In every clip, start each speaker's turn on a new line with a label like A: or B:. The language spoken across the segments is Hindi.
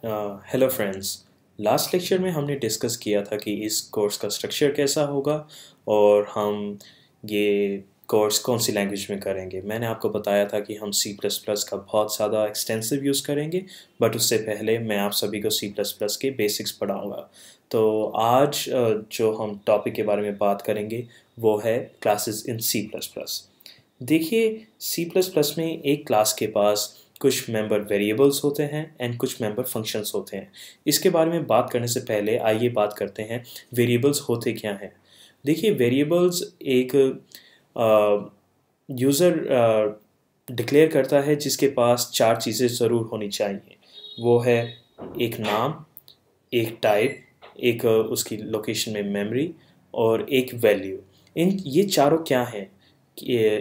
A: Hello friends. लास्ट लेक्चर में हमने डिस्कस किया था कि इस कोर्स का स्ट्रक्चर कैसा होगा और हम ये कोर्स कौन सी लैंग्वेज में करेंगे। मैंने आपको बताया था कि हम सी प्लस प्लस का बहुत ज़्यादा एक्सटेंसिव यूज़ करेंगे, बट उससे पहले मैं आप सभी को सी प्लस प्लस के बेसिक्स पढ़ाऊँगा। तो आज जो हम टॉपिक के बारे में बात करेंगे वो है classes in C plus plus. देखिए, सी प्लस प्लस में एक क्लास के पास कुछ मेंबर वेरिएबल्स होते हैं एंड कुछ मेंबर फंक्शंस होते हैं। इसके बारे में बात करने से पहले आइए बात करते हैं वेरिएबल्स होते क्या हैं। देखिए, वेरिएबल्स एक यूज़र डिक्लेयर करता है जिसके पास चार चीज़ें ज़रूर होनी चाहिए। वो है एक नाम, एक टाइप, एक उसकी लोकेशन में मेमोरी और एक वैल्यू। ये चारों क्या हैं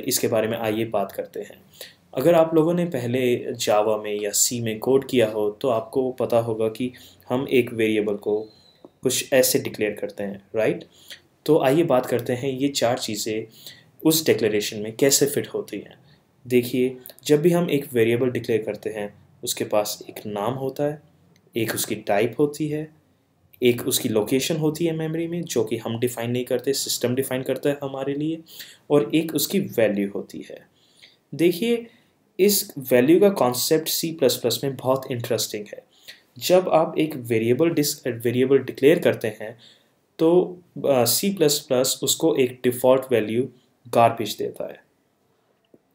A: इसके बारे में आइए बात करते हैं। अगर आप लोगों ने पहले जावा में या सी में कोड किया हो तो आपको पता होगा कि हम एक वेरिएबल को कुछ ऐसे डिक्लेयर करते हैं, राइट। तो आइए बात करते हैं ये चार चीज़ें उस डिक्लेरेशन में कैसे फिट होती हैं। देखिए, जब भी हम एक वेरिएबल डिक्लेयर करते हैं उसके पास एक नाम होता है, एक उसकी टाइप होती है, एक उसकी लोकेशन होती है मेमोरी में जो कि हम डिफ़ाइन नहीं करते, सिस्टम डिफ़ाइन करता है हमारे लिए, और एक उसकी वैल्यू होती है। देखिए, इस वैल्यू का कॉन्सेप्ट सी प्लस प्लस में बहुत इंटरेस्टिंग है। जब आप एक वेरिएबल डिक्लेयर करते हैं तो सी प्लस प्लस उसको एक डिफ़ॉल्ट वैल्यू गार्बेज देता है।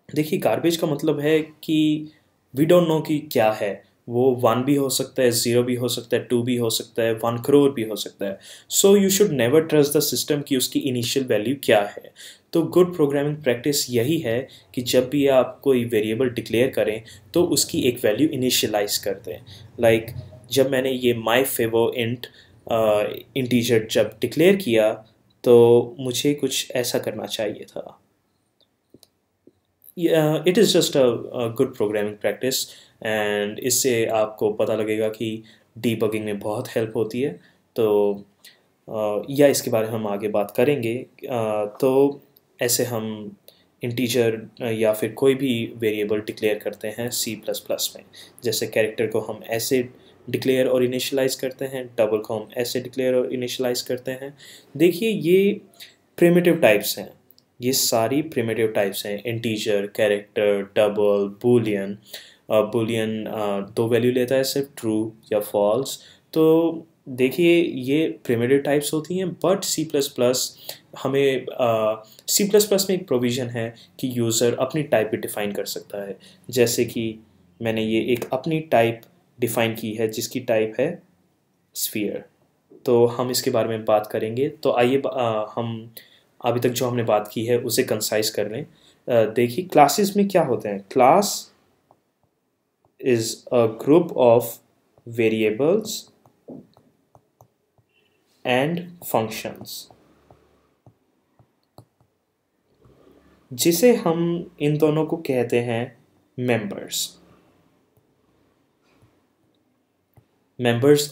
A: देखिए, गार्बेज का मतलब है कि वी डोंट नो कि क्या है वो। 1 भी हो सकता है, 0 भी हो सकता है, 2 भी हो सकता है, 1 करोड़ भी हो सकता है। So you should never trust the system कि उसकी इनिशियल वैल्यू क्या है। तो गुड प्रोग्रामिंग प्रैक्टिस यही है कि जब भी आप कोई वेरिएबल डिक्लेयर करें तो उसकी एक वैल्यू इनिशियलाइज कर दें। लाइक जब मैंने ये माई फेवो इंट इंटीजर जब डिक्लेयर किया तो मुझे कुछ ऐसा करना चाहिए था। It is just a good programming practice and इससे आपको पता लगेगा कि डीबगिंग में बहुत हेल्प होती है। तो या इसके बारे में हम आगे बात करेंगे। तो ऐसे हम इंटीजर या फिर कोई भी वेरिएबल डिक्लेयर करते हैं सी प्लस प्लस में। जैसे कैरेक्टर को हम ऐसे डिक्लेयर और इनिशियलाइज करते हैं, डबल को हम ऐसे डिक्लेयर और इनिशियलाइज करते हैं। देखिए, ये प्रिमिटिव टाइप्स हैं, ये सारी प्रिमिटिव टाइप्स हैं। Integer, character, double, Boolean. Boolean दो वैल्यू लेता है, सिर्फ ट्रू या फॉल्स। तो देखिए, ये प्रिमिटिव टाइप्स होती हैं, बट सी प्लस प्लस हमें सी प्लस प्लस में एक प्रोविज़न है कि यूज़र अपनी टाइप भी डिफ़ाइन कर सकता है। जैसे कि मैंने ये एक अपनी टाइप डिफ़ाइन की है जिसकी टाइप है स्फीयर। तो हम इसके बारे में बात करेंगे। तो आइए हम अभी तक जो हमने बात की है उसे कंसाइज कर लें। देखिए, क्लासेस में क्या होते हैं। Class is a group of variables and functions जिसे हम इन दोनों को कहते हैं मेंबर्स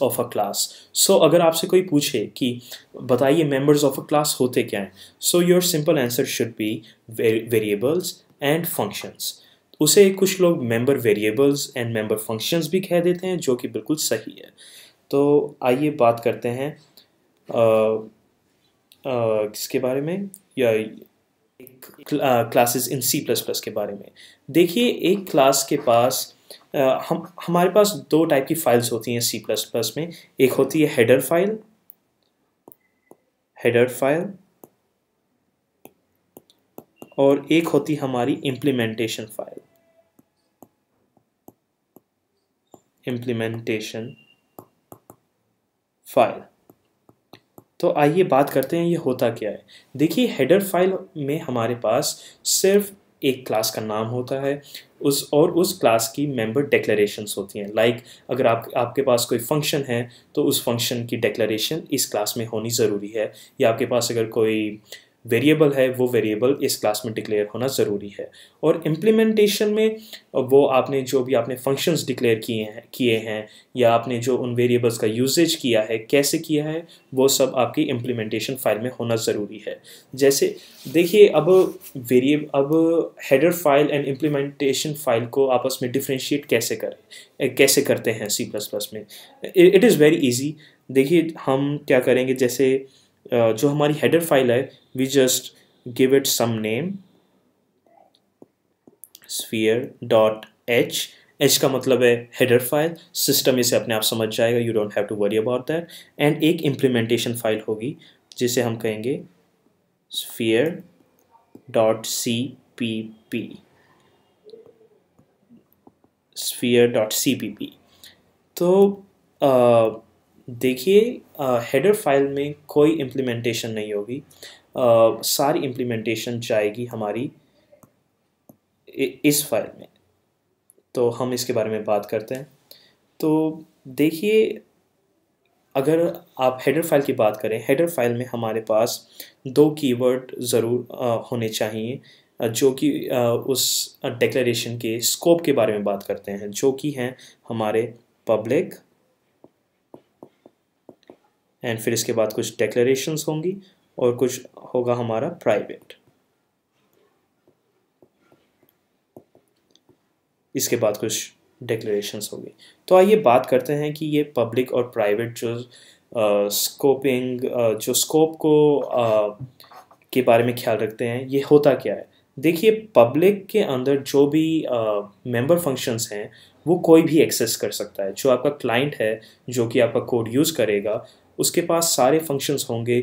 A: ऑफ अ क्लास। सो अगर आपसे कोई पूछे कि बताइए मेंबर्स ऑफ अ क्लास होते क्या हैं, so your simple answer should be variables and functions. उसे कुछ लोग member variables and member functions भी कह देते हैं, जो कि बिल्कुल सही है। तो आइए बात करते हैं किसके बारे में, या classes in C plus plus के बारे में। देखिए, एक क्लास के पास हमारे पास दो टाइप की फाइल्स होती हैं सी प्लस प्लस में। एक होती है हेडर फाइल, और एक होती है हमारी इम्प्लीमेंटेशन फाइल। तो आइए बात करते हैं ये होता क्या है। देखिए, हेडर फाइल में हमारे पास सिर्फ एक क्लास का नाम होता है, उस क्लास की मेंबर डिक्लेरेशंस होती हैं। लाइक अगर आपके पास कोई फंक्शन है तो उस फंक्शन की डिक्लेरेशन इस क्लास में होनी ज़रूरी है, या आपके पास अगर कोई वेरिएबल है वो वेरिएबल इस क्लास में डिक्लेयर होना ज़रूरी है। और इम्प्लीमेंटेशन में वो आपने जो भी आपने फंक्शंस डिक्लेयर किए हैं या आपने जो उन वेरिएबल्स का यूजेज किया है, कैसे किया है, वो सब आपकी इम्प्लीमेंटेशन फाइल में होना ज़रूरी है। जैसे देखिए अब header file and implementation file को आपस में डिफ्रेंशिएट कैसे करते हैं C++ में। It is very easy. देखिए हम क्या करेंगे, जैसे जो हमारी हेडर फाइल है, we just give it some name sphere.h। h का मतलब है हेडर फाइल, सिस्टम इसे अपने आप समझ जाएगा, you don't have to worry about that. And एक इम्प्लीमेंटेशन फाइल होगी जिसे हम कहेंगे sphere.cpp। तो देखिए हेडर फाइल में कोई इम्प्लीमेंटेशन नहीं होगी, सारी इम्प्लीमेंटेशन जाएगी हमारी इस फाइल में। तो हम इसके बारे में बात करते हैं। तो देखिए अगर आप हेडर फाइल की बात करें, हेडर फाइल में हमारे पास 2 कीवर्ड ज़रूर होने चाहिए जो कि उस डिक्लेरेशन के स्कोप के बारे में बात करते हैं, जो कि हैं हमारे पब्लिक, एंड फिर इसके बाद कुछ डिक्लेरेशंस होंगी और कुछ होगा हमारा प्राइवेट। इसके बाद कुछ डिक्लेरेशंस होगी। तो आइए बात करते हैं कि ये पब्लिक और प्राइवेट जो स्कोपिंग जो स्कोप को के बारे में ख्याल रखते हैं, ये होता क्या है। देखिए पब्लिक के अंदर जो भी मेंबर फंक्शंस हैं वो कोई भी एक्सेस कर सकता है। जो आपका क्लाइंट है जो कि आपका कोड यूज़ करेगा, उसके पास सारे फंक्शंस होंगे,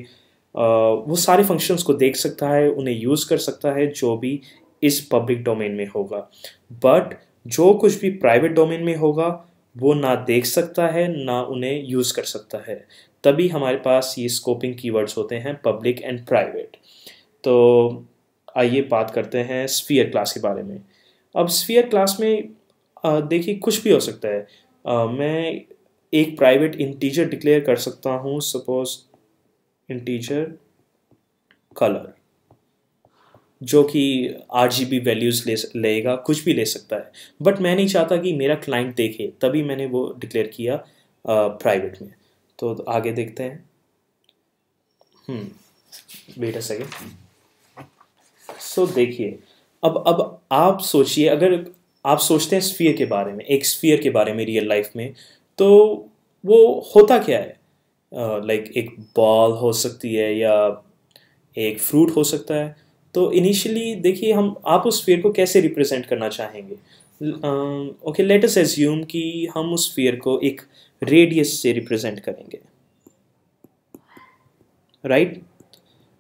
A: वो सारे फंक्शंस को देख सकता है, उन्हें यूज़ कर सकता है जो भी इस पब्लिक डोमेन में होगा। बट जो कुछ भी प्राइवेट डोमेन में होगा वो ना देख सकता है ना उन्हें यूज़ कर सकता है। तभी हमारे पास ये स्कोपिंग कीवर्ड्स होते हैं, पब्लिक एंड प्राइवेट। तो आइए बात करते हैं स्फीयर क्लास के बारे में। अब स्फीयर क्लास में देखिए कुछ भी हो सकता है। मैं एक प्राइवेट इंटीजर डिक्लेयर कर सकता हूँ, सपोज इंटीजर कलर, जो कि RGB वैल्यूज़ लेगा, कुछ भी ले सकता है। बट मैं नहीं चाहता कि मेरा क्लाइंट देखे, तभी मैंने वो डिक्लेयर किया प्राइवेट में। तो आगे देखते हैं। Wait a second. सो देखिए अब आप सोचिए, अगर आप सोचते हैं स्फीयर के बारे में, एक स्फीयर के बारे में रियल लाइफ में, तो वो होता क्या है। लाइक एक बॉल हो सकती है या एक फ्रूट हो सकता है। तो इनिशियली देखिए आप उस स्फीयर को कैसे रिप्रेजेंट करना चाहेंगे। ओके, लेट अस एज्यूम कि हम उस स्फीयर को एक रेडियस से रिप्रेजेंट करेंगे, राइट।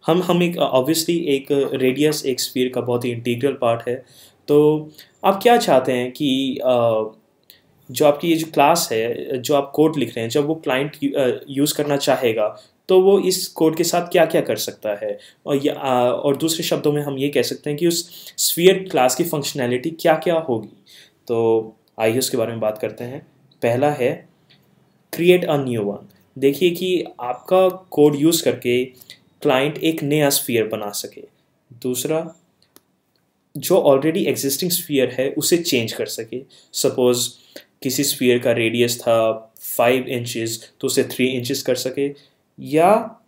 A: हम एक ऑब्वियसली एक रेडियस एक स्फीयर का बहुत ही इंटीग्रल पार्ट है। तो आप क्या चाहते हैं कि जो आपकी ये जो क्लास है, जो आप कोड लिख रहे हैं, जब वो क्लाइंट यूज़ करना चाहेगा तो वो इस कोड के साथ क्या क्या कर सकता है। और दूसरे शब्दों में हम ये कह सकते हैं कि उस स्फीयर क्लास की फंक्शनैलिटी क्या क्या होगी। तो आइए उसके बारे में बात करते हैं। पहला है क्रिएट अ न्यू वन। देखिए कि आपका कोड यूज़ करके क्लाइंट एक नया स्फीयर बना सके। दूसरा, जो ऑलरेडी एग्जिस्टिंग स्फीयर है उसे चेंज कर सके। सपोज किसी स्फीयर का रेडियस था 5 इंचेस तो उसे 3 इंचेस कर सके, या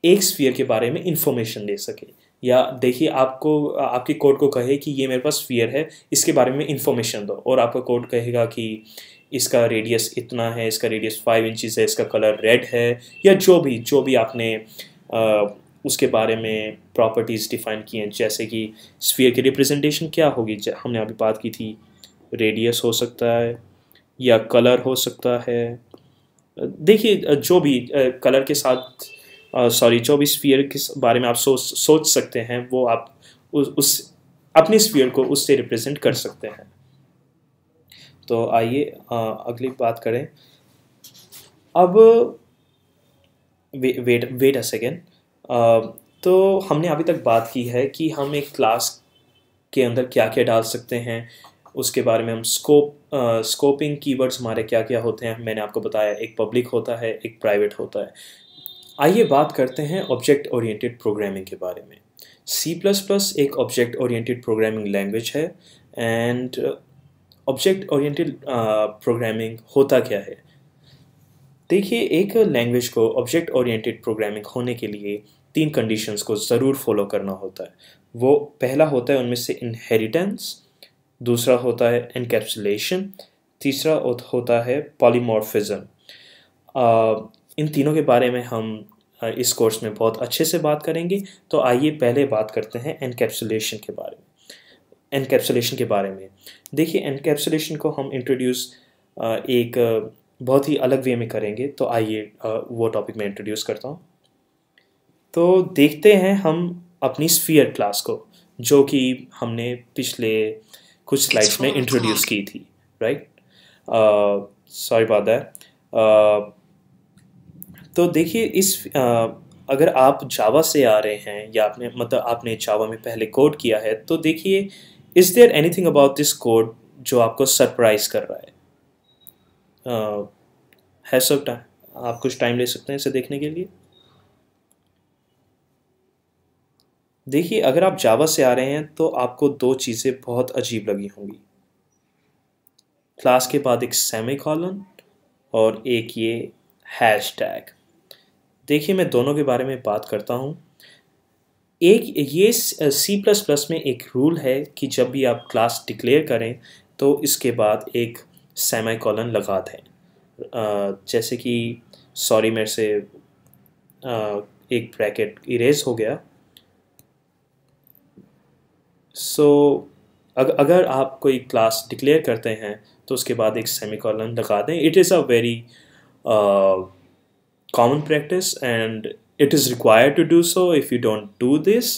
A: एक स्फीयर के बारे में इंफॉर्मेशन ले सके। या देखिए आपको आपके कोड को कहे कि ये मेरे पास स्फीयर है, इसके बारे में इंफॉर्मेशन दो, और आपका कोड कहेगा कि इसका रेडियस इतना है, इसका रेडियस 5 इंचेस है, इसका कलर रेड है, या जो भी आपने उसके बारे में प्रॉपर्टीज़ डिफाइन की हैं। जैसे कि स्फीयर की रिप्रेजेंटेशन क्या होगी, हमने अभी बात की थी, रेडियस हो सकता है या कलर हो सकता है। देखिए जो भी कलर के साथ जो भी स्फीयर के बारे में आप सोच सकते हैं, वो आप उस अपने स्फीयर को उससे रिप्रेजेंट कर सकते हैं। तो आइए अगली बात करें। अब वेट अ सेकेंड। तो हमने अभी तक बात की है कि हम एक क्लास के अंदर क्या क्या डाल सकते हैं, उसके बारे में हम स्कोपिंग कीवर्ड्स हमारे क्या क्या होते हैं। मैंने आपको बताया एक पब्लिक होता है, एक प्राइवेट होता है। आइए बात करते हैं ऑब्जेक्ट ओरिएंटेड प्रोग्रामिंग के बारे में। सी प्लस प्लस एक ऑब्जेक्ट ओरिएंटेड प्रोग्रामिंग लैंग्वेज है। एंड ऑब्जेक्ट ओरिएंटेड प्रोग्रामिंग होता क्या है? देखिए, एक लैंग्वेज को ऑब्जेक्ट ओरिएंटेड प्रोग्रामिंग होने के लिए 3 कंडीशंस को ज़रूर फॉलो करना होता है। वो पहला होता है उनमें से इनहेरिटेंस, दूसरा होता है एनकैप्सुलेशन, तीसरा होता है पॉलीमॉर्फिज्म। इन तीनों के बारे में हम इस कोर्स में बहुत अच्छे से बात करेंगे। तो आइए पहले बात करते हैं एनकैप्सुलेशन के बारे में। एनकैप्सुलेशन के बारे में देखिए, एनकैप्सुलेशन को हम इंट्रोड्यूस एक बहुत ही अलग वे में करेंगे। तो आइए वो टॉपिक मैं इंट्रोड्यूस करता हूँ। तो देखते हैं हम अपनी स्फीयर क्लास को, जो कि हमने पिछले कुछ स्लाइड्स में इंट्रोड्यूस की थी, राइट? Sorry about that. तो देखिए, अगर आप जावा से आ रहे हैं या आपने जावा में पहले कोड किया है, तो देखिए, is there anything about this code जो आपको सरप्राइज कर रहा है? है सब टाइम, आप कुछ टाइम ले सकते हैं इसे देखने के लिए। देखिए, अगर आप जावा से आ रहे हैं तो आपको 2 चीज़ें बहुत अजीब लगी होंगी। क्लास के बाद एक सेमीकोलन और एक ये हैश टैग। देखिए, मैं दोनों के बारे में बात करता हूँ। एक ये सी प्लस प्लस में एक रूल है कि जब भी आप क्लास डिक्लेयर करें तो इसके बाद एक सेमीकोलन लगा दें। जैसे कि सॉरी, मेरे से एक ब्रैकेट इरेज हो गया। सो अगर आप कोई क्लास डिक्लेयर करते हैं तो उसके बाद एक सेमीकोलन लगा दें। It is a very common practice and it is required to do so. If you don't do this,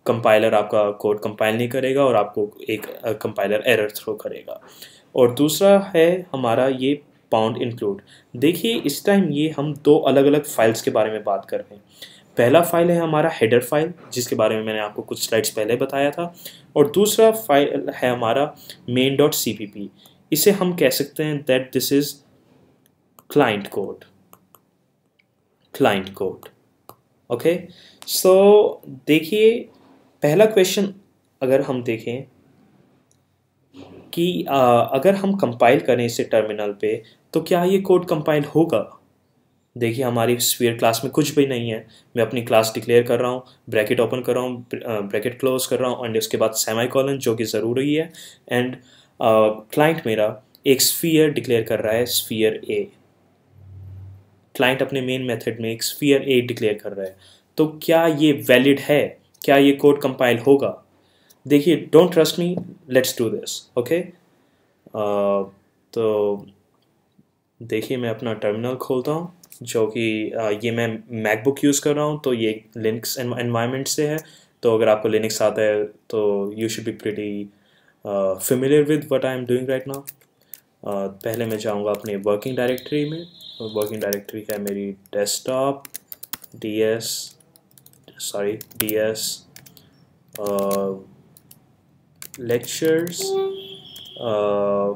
A: compiler आपका कोड कंपाइल नहीं करेगा और आपको एक कंपाइलर एरर थ्रो करेगा। और दूसरा है हमारा ये पाउंड इंक्लूड। देखिए, इस टाइम ये हम 2 अलग अलग फाइल्स के बारे में बात कर रहे हैं। पहला फाइल है हमारा हेडर फाइल, जिसके बारे में मैंने आपको कुछ स्लाइड्स पहले बताया था, और दूसरा फाइल है हमारा main.cpp। इसे हम कह सकते हैं that this is client code. Okay. So देखिए, पहला क्वेश्चन अगर हम देखें कि अगर हम कंपाइल करें इसे टर्मिनल पे तो क्या ये कोड कंपाइल होगा? देखिए, हमारी स्फीयर क्लास में कुछ भी नहीं है। मैं अपनी क्लास डिक्लेयर कर रहा हूँ, ब्रैकेट ओपन कर रहा हूँ, ब्रैकेट क्लोज कर रहा हूँ, एंड उसके बाद सेमीकोलन जो कि ज़रूरी है। एंड क्लाइंट मेरा एक स्फीयर डिक्लेयर कर रहा है, स्फीयर ए। क्लाइंट अपने मेन मेथड में एक स्फीयर ए डिक्लेयर कर रहा है। तो क्या ये वैलिड है? क्या ये कोड कंपाइल होगा? देखिए, don't trust me, let's do this. Okay. तो देखिए, मैं अपना टर्मिनल खोलता हूँ, जो कि ये मैं मैकबुक यूज़ कर रहा हूँ, तो ये लिनक्स एनवायरनमेंट से है। तो अगर आपको लिनक्स आता है तो you should be pretty familiar with what I am doing right now. पहले मैं जाऊँगा अपने वर्किंग डायरेक्टरी में। वर्किंग डायरेक्टरी है मेरी डेस्कटॉप, ds लेक्चर्स,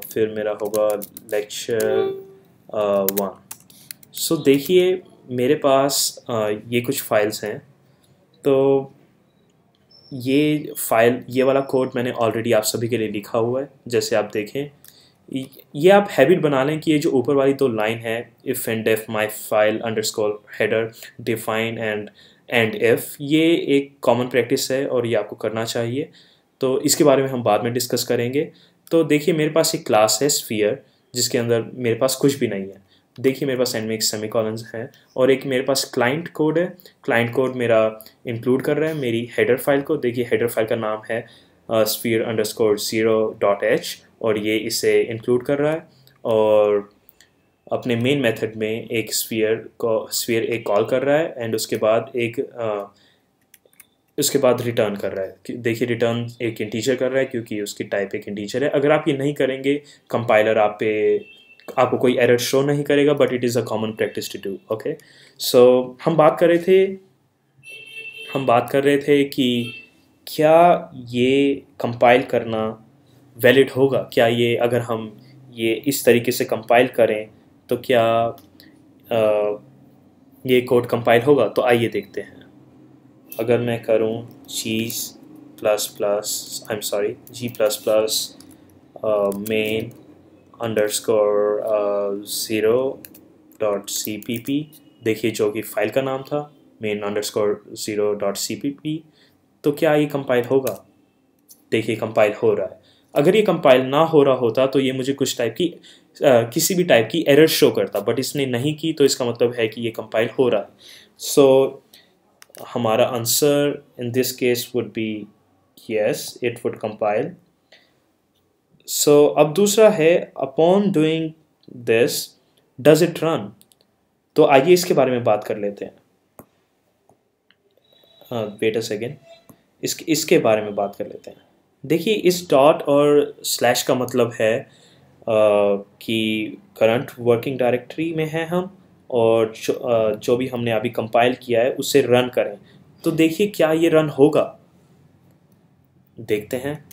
A: फिर मेरा होगा लेक्चर 1। सो देखिए, मेरे पास ये कुछ फाइल्स हैं। तो ये वाला कोड मैंने ऑलरेडी आप सभी के लिए लिखा हुआ है। जैसे आप देखें, ये आप हैबिट बना लें कि ये जो ऊपर वाली 2 लाइन है, if and if my file underscore header define and if, ये एक कॉमन प्रैक्टिस है और ये आपको करना चाहिए। तो इसके बारे में हम बाद में डिस्कस करेंगे। तो देखिए, मेरे पास एक क्लास है स्फीयर, जिसके अंदर मेरे पास कुछ भी नहीं है। देखिए, मेरे पास एंड में एक सेमीकोलन है और एक मेरे पास क्लाइंट कोड है। क्लाइंट कोड मेरा इंक्लूड कर रहा है मेरी हेडर फाइल को। देखिए, हेडर फाइल का नाम है sphere_0.h और ये इसे इंक्लूड कर रहा है। और अपने मेन मेथड में एक स्फीयर एक कॉल कर रहा है एंड उसके बाद रिटर्न कर रहा है। देखिए, रिटर्न एक इंटीजर कर रहा है क्योंकि उसकी टाइप एक इंटीजर है। अगर आप ये नहीं करेंगे, कंपाइलर आपको कोई एरर शो नहीं करेगा, but it is a common practice to do. Okay. So हम बात कर रहे थे कि क्या ये कंपाइल करना वैलिड होगा? क्या ये, अगर हम ये इस तरीके से कंपाइल करें तो क्या ये कोड कंपाइल होगा? तो आइए देखते हैं। अगर मैं करूँ G++ main underscore 0.cpp, देखिए जो कि फाइल का नाम था main_0.cpp, तो क्या ये कंपाइल होगा? देखिए कंपाइल हो रहा है। अगर ये कंपाइल ना हो रहा होता तो ये मुझे कुछ टाइप की किसी भी टाइप की एरर शो करता, बट इसने नहीं की, तो इसका मतलब है कि ये कंपाइल हो रहा है। सो हमारा answer in this case would be yes, it would compile. So अब दूसरा है upon doing this does it run. तो आइए इसके बारे में बात कर लेते हैं। वेट अ सेकेंड, इसके बारे में बात कर लेते हैं। देखिए इस डॉट और स्लैश का मतलब है कि करंट वर्किंग डायरेक्टरी में है हम, और जो भी हमने अभी कंपाइल किया है उसे रन करें। तो देखिए क्या ये रन होगा? देखते हैं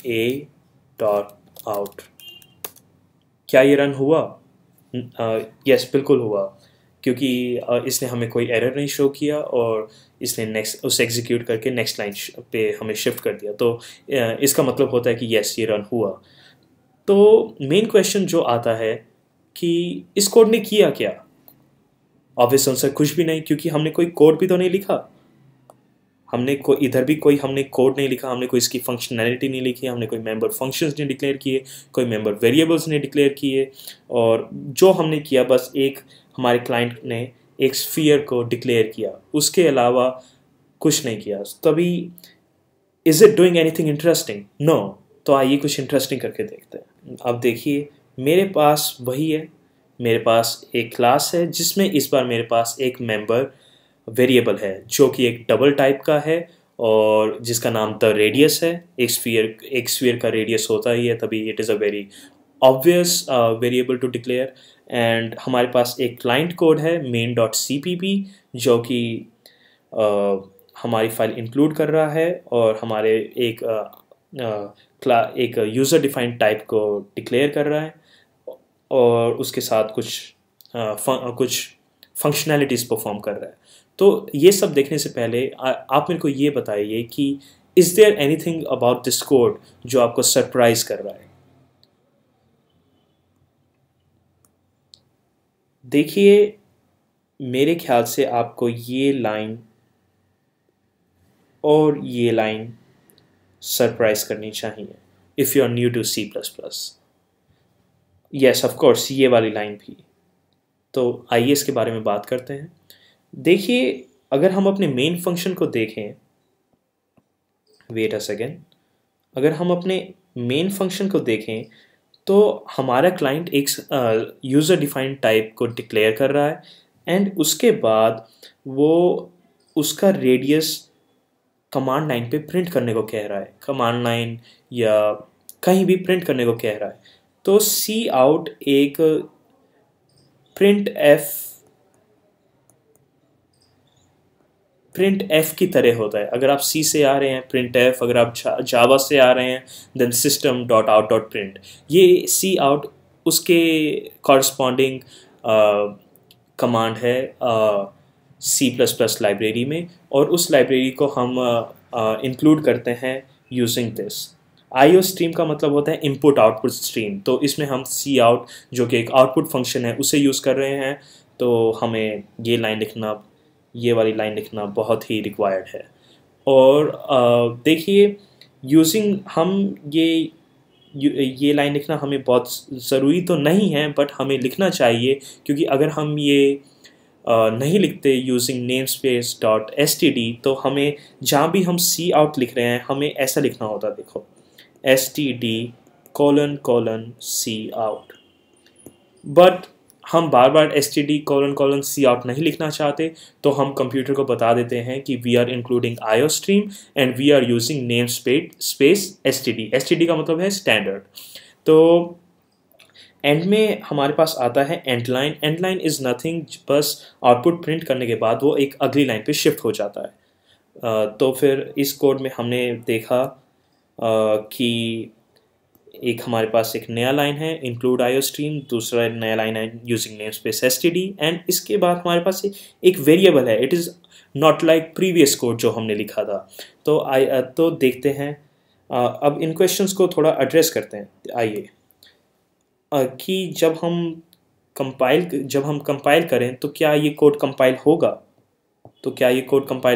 A: a.out, क्या ये रन हुआ? यस, बिल्कुल हुआ, क्योंकि इसने हमें कोई एरर नहीं शो किया और इसने नेक्स्ट उसे एग्जीक्यूट करके नेक्स्ट लाइन पे हमें शिफ्ट कर दिया। तो इसका मतलब होता है कि यस, ये रन हुआ। तो मेन क्वेश्चन जो आता है कि इस कोड ने किया क्या? ऑब्वियस आंसर कुछ भी नहीं, क्योंकि हमने कोई कोड भी तो नहीं लिखा। हमने कोई इधर भी कोई हमने कोड नहीं लिखा, हमने कोई इसकी फंक्शनैलिटी नहीं लिखी, हमने कोई मेंबर फंक्शंस नहीं डिक्लेयर किए, कोई मेंबर वेरिएबल्स नहीं डिक्लेयर किए, और जो हमने किया बस एक हमारे क्लाइंट ने एक स्फीयर को डिक्लेयर किया, उसके अलावा कुछ नहीं किया। तभी is it doing anything interesting? No. तो आइए कुछ इंटरेस्टिंग करके देखते हैं। अब देखिए मेरे पास वही है, मेरे पास एक क्लास है जिसमें इस बार मेरे पास एक मेंबर वेरिएबल है जो कि एक डबल टाइप का है और जिसका नाम द रेडियस है। एक स्फीयर का रेडियस होता ही है, तभी it is a very obvious variable to declare. And हमारे पास एक क्लाइंट कोड है main.cpp जो कि हमारी फाइल इंक्लूड कर रहा है और हमारे एक यूज़र डिफाइंड टाइप को डिक्लेयर कर रहा है, और उसके साथ कुछ फंक्शनैलिटीज़ परफॉर्म कर रहा है। तो ये सब देखने से पहले आप मेरे को ये बताइए कि is there anything about this code जो आपको सरप्राइज कर रहा है? देखिए मेरे ख्याल से आपको ये लाइन और ये लाइन सरप्राइज करनी चाहिए if you are new to C++। Yes of course, ये वाली लाइन भी। तो आइए इसके बारे में बात करते हैं। देखिए अगर हम अपने मेन फंक्शन को देखें, वेट अ सेकेंड, अगर हम अपने मेन फंक्शन को देखें तो हमारा क्लाइंट एक यूज़र डिफाइंड टाइप को डिक्लेयर कर रहा है, एंड उसके बाद वो उसका रेडियस कमांड लाइन पे प्रिंट करने को कह रहा है, कमांड लाइन या कहीं भी प्रिंट करने को कह रहा है। तो सी आउट एक प्रिंट एफ की तरह होता है। अगर आप सी से आ रहे हैं प्रिंट एफ, अगर आप जावा से आ रहे हैं देन system.out.print। ये सी आउट उसके कॉरस्पॉन्डिंग कमांड है C++ लाइब्रेरी में, और उस लाइब्रेरी को हम इंक्लूड करते हैं यूजिंग दिस। IO स्ट्रीम का मतलब होता है इनपुट आउटपुट स्ट्रीम, तो इसमें हम सी आउट जो कि एक आउटपुट फंक्शन है उसे यूज़ कर रहे हैं। तो हमें ये वाली लाइन लिखना बहुत ही रिक्वायर्ड है। और देखिए यूजिंग हम ये लाइन लिखना हमें बहुत ज़रूरी तो नहीं है, बट हमें लिखना चाहिए, क्योंकि अगर हम ये नहीं लिखते यूजिंग namespace.std तो हमें जहाँ भी हम सी आउट लिख रहे हैं हमें ऐसा लिखना होता, देखो std::c out। बट हम बार बार std::c out नहीं लिखना चाहते, तो हम कंप्यूटर को बता देते हैं कि we are including IO stream and we are using namespace std। std का मतलब है स्टैंडर्ड। तो एंड में हमारे पास आता है and line. And line is nothing, बस आउटपुट प्रिंट करने के बाद वो एक अगली लाइन पे शिफ्ट हो जाता है। तो फिर इस कोड में हमने देखा कि एक हमारे पास एक नया लाइन है इंक्लूड आईओ स्ट्रीम, दूसरा नया लाइन है using name space STD, and इसके बाद हमारे पास एक वेरिएबल है, it is not like previous code जो हमने लिखा था। तो देखते हैं, अब इन क्वेश्चंस को थोड़ा एड्रेस करते हैं। आइए कि जब हम कंपाइल करें तो क्या ये कोड कंपाइल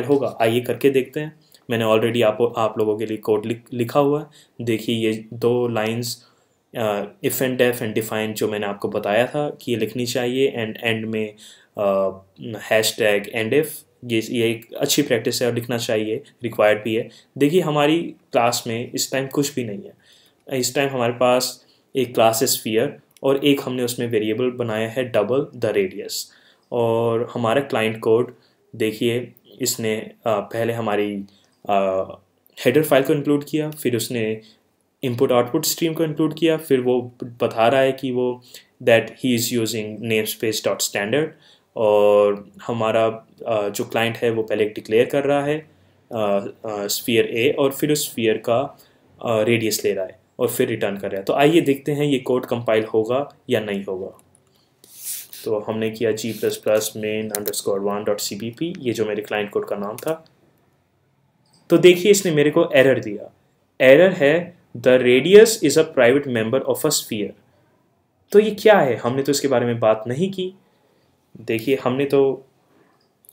A: होगा, आइए करके देखते हैं। मैंने ऑलरेडी आप लोगों के लिए कोड लिखा हुआ है। देखिए ये 2 lines if and deaf and define जो मैंने आपको बताया था कि ये लिखनी चाहिए, एंड एंड में हैशटैग एंड इफ, ये एक अच्छी प्रैक्टिस है और लिखना चाहिए, रिक्वायर्ड भी है। देखिए हमारी क्लास में इस टाइम कुछ भी नहीं है। इस टाइम हमारे पास एक क्लास है स्फीयर और एक हमने उसमें वेरिएबल बनाया है डबल द रेडियस। और हमारा क्लाइंट कोड देखिए, इसने पहले हमारी हेडर फाइल को इंक्लूड किया, फिर उसने इनपुट आउटपुट स्ट्रीम को इंक्लूड किया, फिर वो बता रहा है कि वो that he is using name space dot standard, और हमारा जो क्लाइंट है वो पहले डिक्लेयर कर रहा है स्फीयर ए, और फिर उस स्फीयर का रेडियस ले रहा है और फिर रिटर्न कर रहा है। तो आइए देखते हैं ये कोड कंपाइल होगा या नहीं होगा। तो हमने किया g++ main_1.cpp, ये जो मेरे क्लाइंट कोड का नाम था। तो देखिए इसने मेरे को एरर दिया, एरर है the radius is a private member of a sphere. तो ये क्या है, हमने तो इसके बारे में बात नहीं की। देखिए हमने तो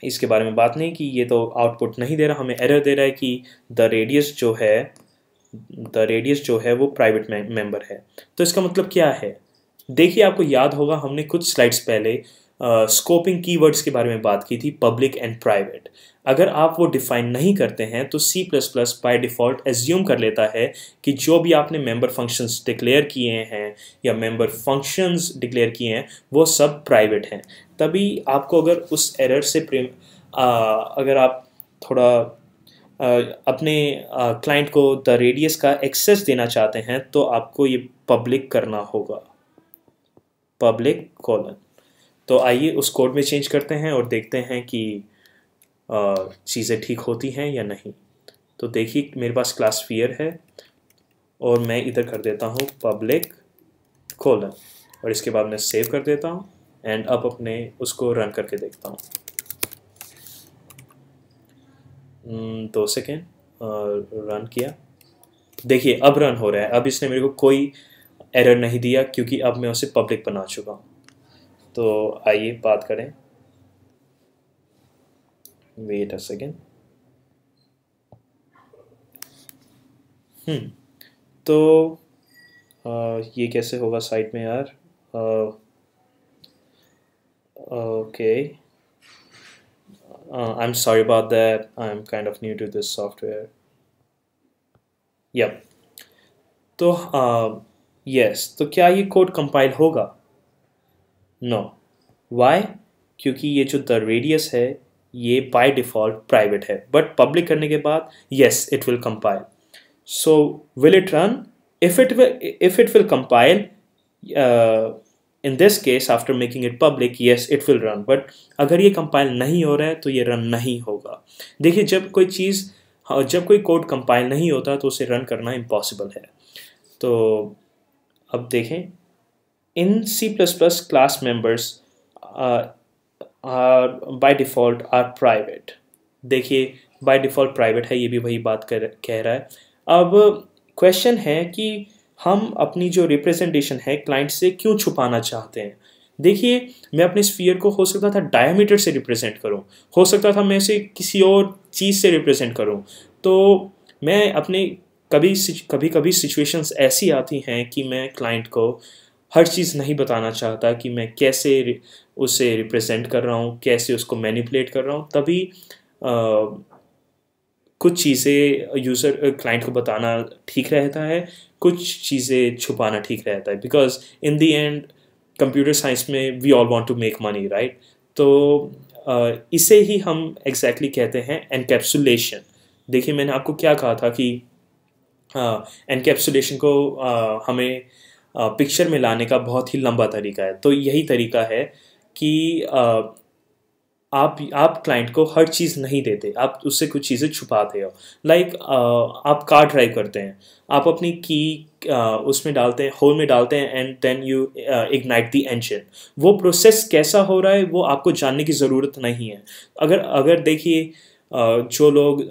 A: इसके बारे में बात नहीं की, ये तो आउटपुट नहीं दे रहा, हमें एरर दे रहा है कि द रेडियस जो है वो प्राइवेट मेंबर है। तो इसका मतलब क्या है, देखिए आपको याद होगा हमने कुछ स्लाइड्स पहले स्कोपिंग कीवर्ड्स के बारे में बात की थी, पब्लिक एंड प्राइवेट। अगर आप वो डिफाइन नहीं करते हैं तो C++ बाय डिफ़ॉल्ट एज्यूम कर लेता है कि जो भी आपने मेंबर फंक्शंस डिक्लेयर किए हैं या मेंबर फंक्शंस डिक्लेयर किए हैं वो सब प्राइवेट हैं। तभी आपको अगर उस एरर से अगर आप थोड़ा अपने क्लाइंट को द रेडियस का एक्सेस देना चाहते हैं तो आपको ये पब्लिक करना होगा, पब्लिक कोलन। तो आइए उस कोड में चेंज करते हैं और देखते हैं कि चीज़ें ठीक होती हैं या नहीं। तो देखिए मेरे पास क्लास स्फीयर है और मैं इधर कर देता हूँ पब्लिक कोलन, और इसके बाद मैं सेव कर देता हूँ एंड अब अपने उसको रन करके देखता हूँ। 2 सेकेंड, रन किया, देखिए अब रन हो रहा है। अब इसने मेरे को कोई एरर नहीं दिया क्योंकि अब मैं उसे पब्लिक बना चुका हूँ। तो आइए बात करें, वेट अ सेकेंड। तो ये कैसे होगा साइट में यार, okay, I'm sorry about that, I'm kind of new to this software. Yep. तो यस, तो क्या ये कोड कंपाइल होगा? नो। वाई? क्योंकि ये जो द रेडियस है ये बाय डिफ़ॉल्ट प्राइवेट है, बट पब्लिक करने के बाद yes it will compile. So will it run? if it will compile in this case after making it public, yes it will run, but अगर ये कंपाइल नहीं हो रहा है तो ये रन नहीं होगा। देखिए जब कोई कोड कंपाइल नहीं होता तो उसे रन करना इम्पॉसिबल है। तो अब देखें, in C++ class members by default are private। देखिए by default प्राइवेट है, ये भी वही बात कह रहा है। अब क्वेश्चन है कि हम अपनी जो रिप्रेजेंटेशन है क्लाइंट से क्यों छुपाना चाहते हैं। देखिए मैं अपने स्फीयर को हो सकता था डायमीटर से रिप्रेजेंट करूं, हो सकता था मैं इसे किसी और चीज़ से रिप्रेजेंट करूं। तो मैं अपने कभी सिचुएशंस ऐसी आती हैं कि मैं क्लाइंट को हर चीज़ नहीं बताना चाहता कि मैं कैसे उसे रिप्रेजेंट कर रहा हूँ, कैसे उसको मैनिपुलेट कर रहा हूँ। तभी कुछ चीज़ें क्लाइंट को बताना ठीक रहता है, कुछ चीज़ें छुपाना ठीक रहता है, because in the end computer science में we all want to make money, right. तो इसे ही हम एग्जैक्टली कहते हैं एनकैप्सुलेशन। देखिए मैंने आपको क्या कहा था कि एनकैप्सुलेशन को हमें पिक्चर में लाने का बहुत ही लंबा तरीका है। तो यही तरीका है कि आप क्लाइंट को हर चीज़ नहीं देते, आप उससे कुछ चीज़ें छुपाते हो। लाइक आप कार ड्राइव करते हैं, आप अपनी की उसमें डालते हैं, होल में डालते हैं, and then you ignite the engine. वो प्रोसेस कैसा हो रहा है वो आपको जानने की ज़रूरत नहीं है। अगर अगर देखिए जो लोग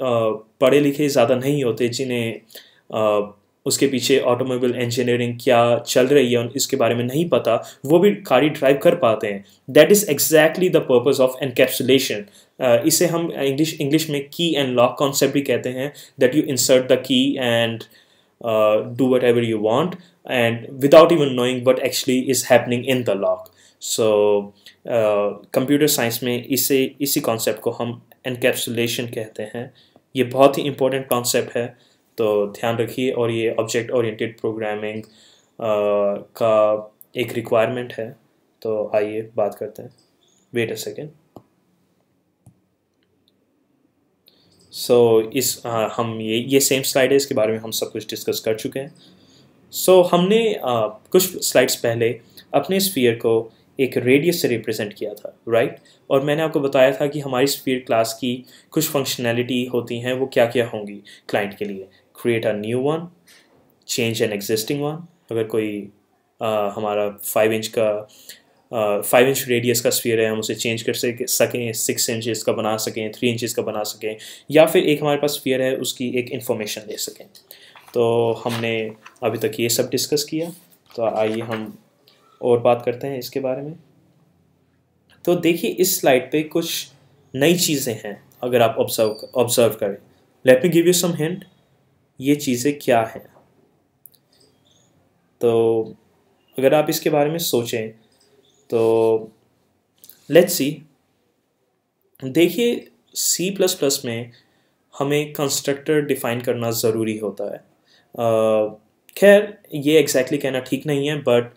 A: पढ़े लिखे ज़्यादा नहीं होते, जिन्हें उसके पीछे ऑटोमोबाइल इंजीनियरिंग क्या चल रही है इसके बारे में नहीं पता, वो भी गाड़ी ड्राइव कर पाते हैं। That is exactly the purpose of encapsulation. इसे हम इंग्लिश में की एंड लॉक कॉन्सेप्ट भी कहते हैं, that you insert the key and do whatever you want and without even knowing what actually is happening in the lock. So computer science में इसी कॉन्सेप्ट को हम एनकैप्सुलेशन कहते हैं। ये बहुत ही इम्पोर्टेंट कॉन्सेप्ट है, तो ध्यान रखिए। और ये ऑब्जेक्ट ओरिएंटेड प्रोग्रामिंग का एक रिक्वायरमेंट है। तो आइए बात करते हैं। Wait a second. हम ये सेम स्लाइड है, इसके बारे में हम सब कुछ डिस्कस कर चुके हैं। हमने कुछ स्लाइड्स पहले अपने स्फीयर को एक रेडियस से रिप्रेजेंट किया था, राइट? और मैंने आपको बताया था कि हमारी स्फीयर क्लास की कुछ फंक्शनैलिटी होती हैं, वो क्या क्या होंगी क्लाइंट के लिए। Create a new one, change an existing one. अगर कोई हमारा 5 इंच रेडियस का स्फीयर है, हम उसे चेंज कर सकें, 6 इंचज़ का बना सकें, 3 इंचज़ का बना सकें, या फिर एक हमारे पास स्फीयर है उसकी एक इन्फॉर्मेशन ले सकें। तो हमने अभी तक ये सब डिस्कस किया। तो आइए हम और बात करते हैं इसके बारे में। तो देखिए इस स्लाइड पे कुछ नई चीज़ें हैं, अगर आप ऑब्जर्व करें। Let me give you some hint, ये चीज़ें क्या हैं। तो अगर आप इसके बारे में सोचें तो लेट्स सी। देखिए C++ में हमें कंस्ट्रक्टर डिफ़ाइन करना ज़रूरी होता है। खैर ये एग्जैक्टली कहना ठीक नहीं है, बट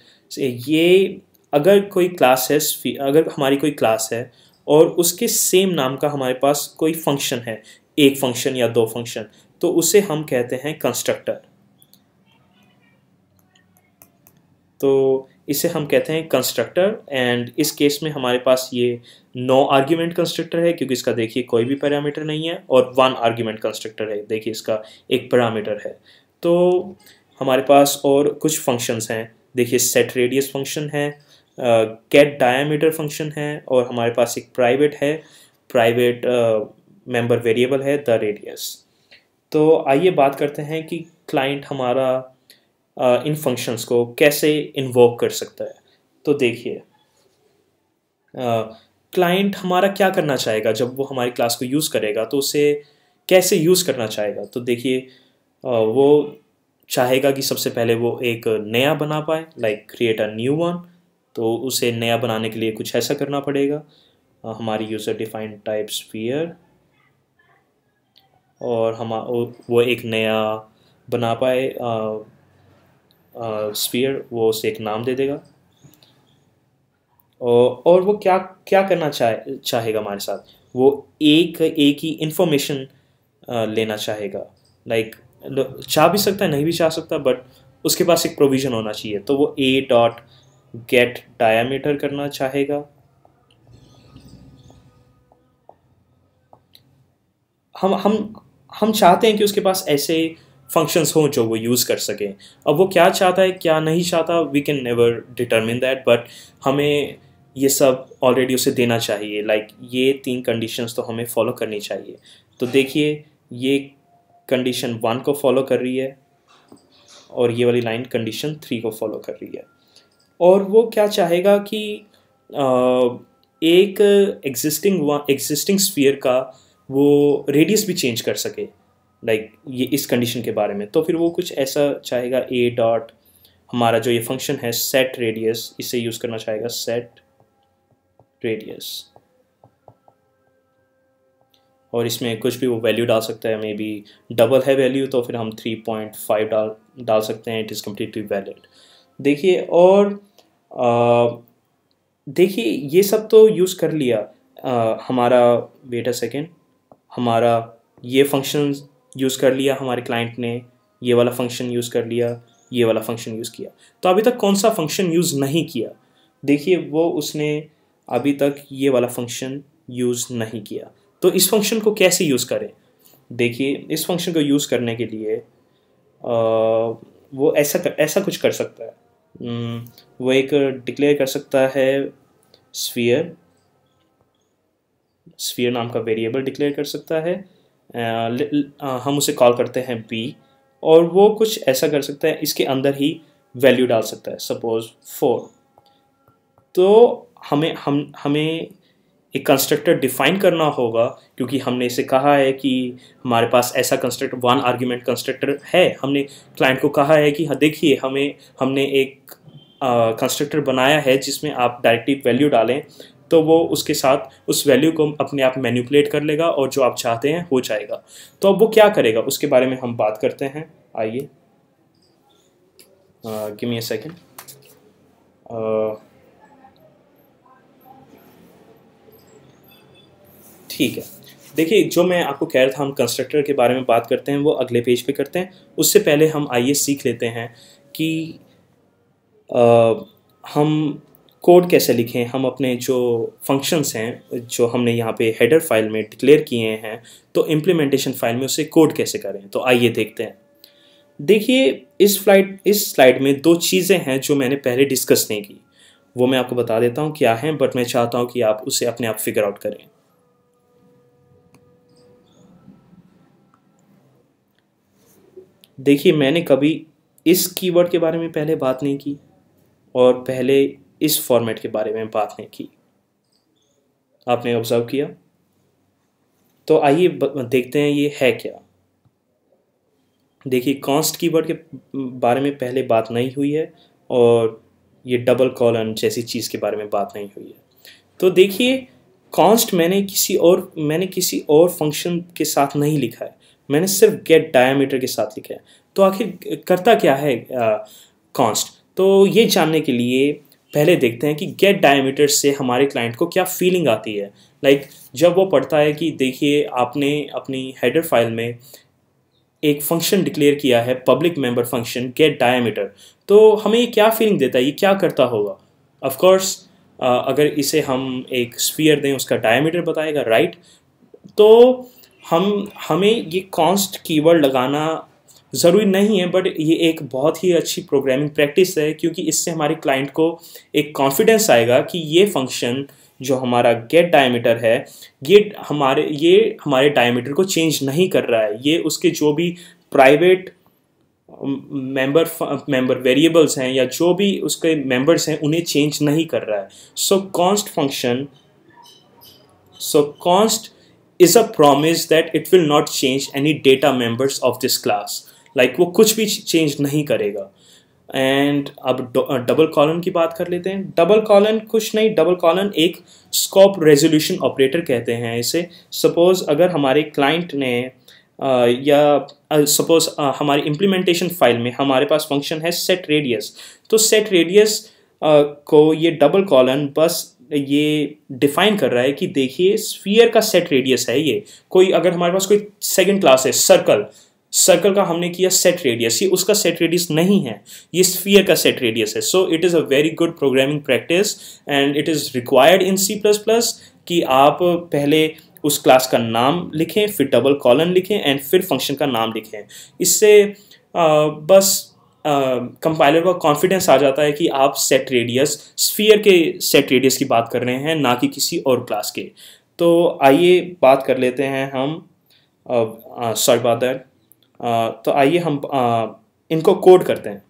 A: ये अगर कोई क्लास है, अगर हमारी कोई क्लास है और उसके सेम नाम का हमारे पास कोई फंक्शन है, एक फंक्शन या 2 फंक्शन, तो उसे हम कहते हैं कंस्ट्रक्टर। तो इसे हम कहते हैं कंस्ट्रक्टर। एंड इस केस में हमारे पास ये 9 आर्ग्यूमेंट कंस्ट्रक्टर है, क्योंकि इसका देखिए कोई भी पैरामीटर नहीं है, और 1 आर्ग्यूमेंट कंस्ट्रक्टर है, देखिए इसका एक पैरामीटर है। तो हमारे पास और कुछ फंक्शंस हैं, देखिए सेट रेडियस फंक्शन है, गेट डायमीटर फंक्शन है, और हमारे पास एक प्राइवेट मेंबर वेरिएबल है द रेडियस। तो आइए बात करते हैं कि क्लाइंट हमारा इन फंक्शंस को कैसे इन्वोक कर सकता है। तो देखिए क्लाइंट हमारा क्या करना चाहेगा जब वो हमारी क्लास को यूज़ करेगा, तो उसे कैसे यूज़ करना चाहेगा। तो देखिए वो चाहेगा कि सबसे पहले वो एक नया बना पाए, like create a new one. तो उसे नया बनाने के लिए कुछ ऐसा करना पड़ेगा, हमारी यूज़र डिफाइंड टाइप स्फीयर, और वो एक नया बना पाए स्फीयर, वो उसे एक नाम दे देगा। और वो क्या क्या करना चाहेगा हमारे साथ, वो एक ही इंफॉर्मेशन लेना चाहेगा। लाइक चाह भी सकता है, नहीं भी चाह सकता, बट उसके पास एक प्रोविज़न होना चाहिए। तो वो a.get डायमीटर करना चाहेगा। हम चाहते हैं कि उसके पास ऐसे फंक्शंस हों जो वो यूज़ कर सकें। अब वो क्या चाहता है क्या नहीं चाहता, we can never determine that, but हमें ये सब ऑलरेडी उसे देना चाहिए। लाइक ये 3 कंडीशंस तो हमें फॉलो करनी चाहिए। तो देखिए ये कंडीशन 1 को फॉलो कर रही है, और ये वाली लाइन कंडीशन 3 को फॉलो कर रही है। और वो क्या चाहेगा कि एक एग्जिस्टिंग स्फीयर का वो रेडियस भी चेंज कर सके, लाइक ये इस कंडीशन के बारे में। तो फिर वो कुछ ऐसा चाहेगा, a डॉट हमारा जो ये फंक्शन है सेट रेडियस, इसे यूज़ करना चाहेगा, सेट रेडियस। और इसमें कुछ भी वो वैल्यू डाल सकता है, मे बी डबल है वैल्यू तो फिर हम 3.5 डाल सकते हैं, इट इज़ कम्प्लीटली वैलिड। देखिए और देखिए ये सब तो यूज़ कर लिया हमारा, वेट अ सेकेंड, हमारा ये फंक्शन यूज़ कर लिया हमारे क्लाइंट ने, ये वाला फंक्शन यूज़ कर लिया, ये वाला फंक्शन यूज़ किया। तो अभी तक कौन सा फंक्शन यूज़ नहीं किया, देखिए वो उसने अभी तक ये वाला फंक्शन यूज़ नहीं किया। तो इस फंक्शन को कैसे यूज़ करें? देखिए, इस फंक्शन को यूज़ करने के लिए वो ऐसा कुछ कर सकता है। वो एक डिक्लेयर कर सकता है स्फीयर स्फीयर नाम का वेरिएबल डिक्लेयर कर सकता है। हम उसे कॉल करते हैं बी, और वो कुछ ऐसा कर सकता है, इसके अंदर ही वैल्यू डाल सकता है, सपोज 4। तो हमें एक कंस्ट्रक्टर डिफाइन करना होगा, क्योंकि हमने इसे कहा है कि हमारे पास ऐसा कंस्ट्रक्टर, वन आर्ग्यूमेंट कंस्ट्रक्टर है। हमने क्लाइंट को कहा है कि हाँ देखिए, हमने एक कंस्ट्रक्टर बनाया है जिसमें आप डायरेक्टली वैल्यू डालें, तो वो उसके साथ उस वैल्यू को अपने आप मैनिपुलेट कर लेगा और जो आप चाहते हैं हो जाएगा। तो अब वो क्या करेगा उसके बारे में हम बात करते हैं। आइए, गिव मी अ सेकेंड। ठीक है, देखिए, जो मैं आपको कह रहा था, हम कंस्ट्रक्टर के बारे में बात करते हैं, वो अगले पेज पे करते हैं। उससे पहले हम आइए सीख लेते हैं कि हम कोड कैसे लिखें। हम अपने जो फंक्शंस हैं, जो हमने यहाँ पे हेडर फाइल में डिक्लेयर किए हैं, तो इम्प्लीमेंटेशन फाइल में उसे कोड कैसे करें। तो आइए देखते हैं। देखिए, इस स्लाइड में दो चीज़ें हैं जो मैंने पहले डिस्कस नहीं की। वो मैं आपको बता देता हूँ क्या है, बट मैं चाहता हूँ कि आप उसे अपने आप फिगर आउट करें। देखिए, मैंने कभी इस कीवर्ड के बारे में पहले बात नहीं की, और पहले इस फॉर्मेट के बारे में बात नहीं की। आपने ऑब्जर्व किया? तो आइए देखते हैं ये है क्या। देखिए, कॉन्स्ट कीवर्ड के बारे में पहले बात नहीं हुई है, और ये डबल कॉलन जैसी चीज़ के बारे में बात नहीं हुई है। तो देखिए, कॉन्स्ट मैंने किसी और फंक्शन के साथ नहीं लिखा है, मैंने सिर्फ गेट डायमीटर के साथ लिखा है। तो आखिर करता क्या है कॉन्स्ट? तो ये जानने के लिए पहले देखते हैं कि गेट डायमीटर से हमारे क्लाइंट को क्या फीलिंग आती है। जब वो पढ़ता है कि देखिए, आपने अपनी हेडर फाइल में एक फंक्शन डिक्लेयर किया है, public member function get diameter, तो हमें ये क्या फीलिंग देता है, ये क्या करता होगा? ऑफ कोर्स, अगर इसे हम एक स्फीयर दें, उसका डायमीटर बताएगा, राइट? तो हमें ये कॉन्स्ट कीवर्ड लगाना ज़रूरी नहीं है, बट ये एक बहुत ही अच्छी प्रोग्रामिंग प्रैक्टिस है, क्योंकि इससे हमारे क्लाइंट को एक कॉन्फिडेंस आएगा कि ये फंक्शन जो हमारा गेट डायमीटर है, ये हमारे डायमीटर को चेंज नहीं कर रहा है, ये उसके जो भी प्राइवेट मेंबर वेरिएबल्स हैं या जो भी उसके मेंबर्स हैं उन्हें चेंज नहीं कर रहा है। सो const is a promise that it will not change any data members of this class. वो कुछ भी चेंज नहीं करेगा। एंड अब डबल कॉलन की बात कर लेते हैं। डबल कॉलन कुछ नहीं, डबल कॉलन एक स्कोप रेजोल्यूशन ऑपरेटर कहते हैं इसे। सपोज अगर हमारे क्लाइंट ने या सपोज हमारी इम्प्लीमेंटेशन फाइल में हमारे पास फंक्शन है सेट रेडियस, तो सेट रेडियस को ये डबल कॉलन बस ये डिफाइन कर रहा है कि देखिए, स्फीयर का सेट रेडियस है ये। कोई अगर हमारे पास कोई सेकंड क्लास है सर्कल का हमने किया सेट रेडियस, ये उसका सेट रेडियस नहीं है, ये स्फीयर का सेट रेडियस है। सो it is a very good programming practice and it is required in C++ कि आप पहले उस क्लास का नाम लिखें, फिर डबल कॉलन लिखें एंड फिर फंक्शन का नाम लिखें। इससे बस कंपाइलर को कॉन्फिडेंस आ जाता है कि आप सेट रेडियस, स्फीयर के सेट रेडियस की बात कर रहे हैं, ना कि किसी और क्लास के। तो आइए बात कर लेते हैं हम, सॉरी अबाउट दैट। तो आइए हम इनको कोड करते हैं।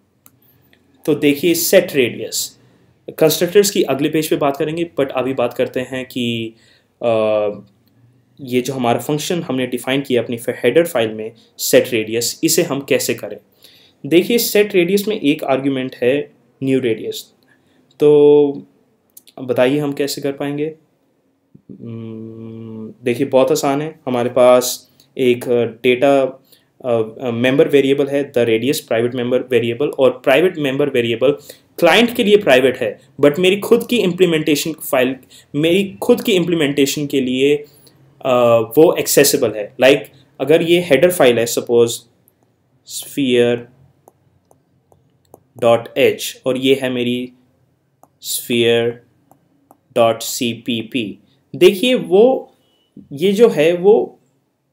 A: तो देखिए, सेट रेडियस कंस्ट्रक्टर्स की अगले पेज पे बात करेंगे, बट अभी बात करते हैं कि ये जो हमारा फंक्शन हमने डिफाइन किया अपनी हेडर फाइल में सेट रेडियस, इसे हम कैसे करें। देखिए, सेट रेडियस में एक आर्ग्यूमेंट है न्यू रेडियस। तो बताइए हम कैसे कर पाएंगे। देखिए, बहुत आसान है। हमारे पास एक डेटा मेंबर वेरिएबल है the radius, private member variable, और प्राइवेट मेंबर वेरिएबल क्लाइंट के लिए प्राइवेट है, बट मेरी खुद की इम्प्लीमेंटेशन के लिए वो एक्सेसिबल है। अगर ये हेडर फाइल है, सपोज sphere .h, और ये है मेरी sphere .cpp, देखिए वो ये जो है वो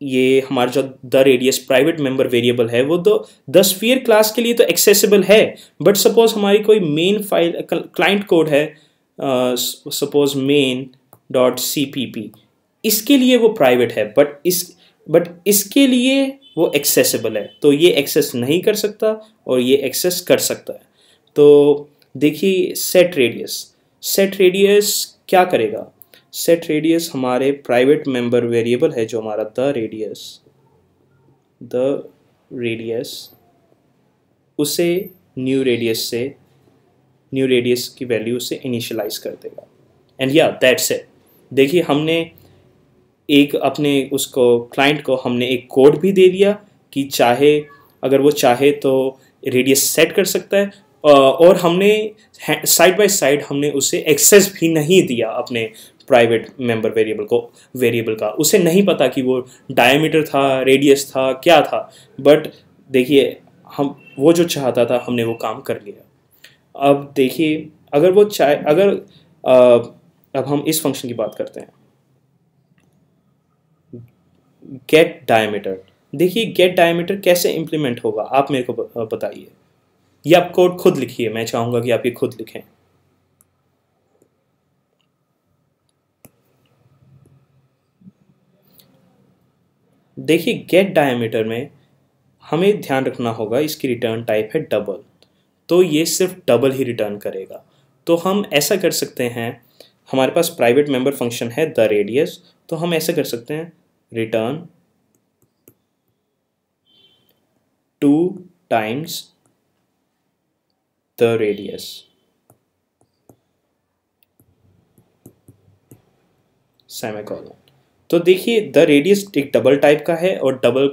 A: ये हमारा जो the radius private member variable है वो तो द स्फीयर क्लास के लिए तो एक्सेसिबल है, बट सपोज हमारी कोई मेन फाइल क्लाइंट कोड है, suppose main dot C P P, इसके लिए वो प्राइवेट है, बट इसके लिए वो एक्सेसिबल है, तो ये एक्सेस नहीं कर सकता और ये एक्सेस कर सकता है। तो देखिए सेट रेडियस क्या करेगा। सेट रेडियस हमारे प्राइवेट मेंबर वेरिएबल है जो हमारा द रेडियस उसे न्यू रेडियस की वैल्यू से इनिशियलाइज कर देगा। एंड या दैट्स इट। देखिए हमने एक अपने उसको क्लाइंट को हमने एक कोड भी दे दिया कि चाहे अगर वो चाहे तो रेडियस सेट कर सकता है, और हमने साइड बाय साइड हमने उसे एक्सेस भी नहीं दिया अपने प्राइवेट मेंबर वेरिएबल का। उसे नहीं पता कि वो डायमीटर था, रेडियस था, क्या था, बट देखिए हम वो जो चाहता था हमने वो काम कर लिया। अब देखिए अगर वो चाहे अगर अब हम इस फंक्शन की बात करते हैं, गेट डायमीटर। देखिए गेट डायमीटर कैसे इंप्लीमेंट होगा आप मेरे को बताइए, ये आप कोड खुद लिखिए, मैं चाहूंगा कि आप ये खुद लिखें। देखिए गेट डायमीटर में हमें ध्यान रखना होगा इसकी रिटर्न टाइप है डबल, तो ये सिर्फ डबल ही रिटर्न करेगा। तो हम ऐसा कर सकते हैं, हमारे पास प्राइवेट मेंबर फंक्शन है द रेडियस, तो हम ऐसा कर सकते हैं return 2 times the radius. Semicolon. तो देखिए द रेडियस एक डबल टाइप का है, और डबल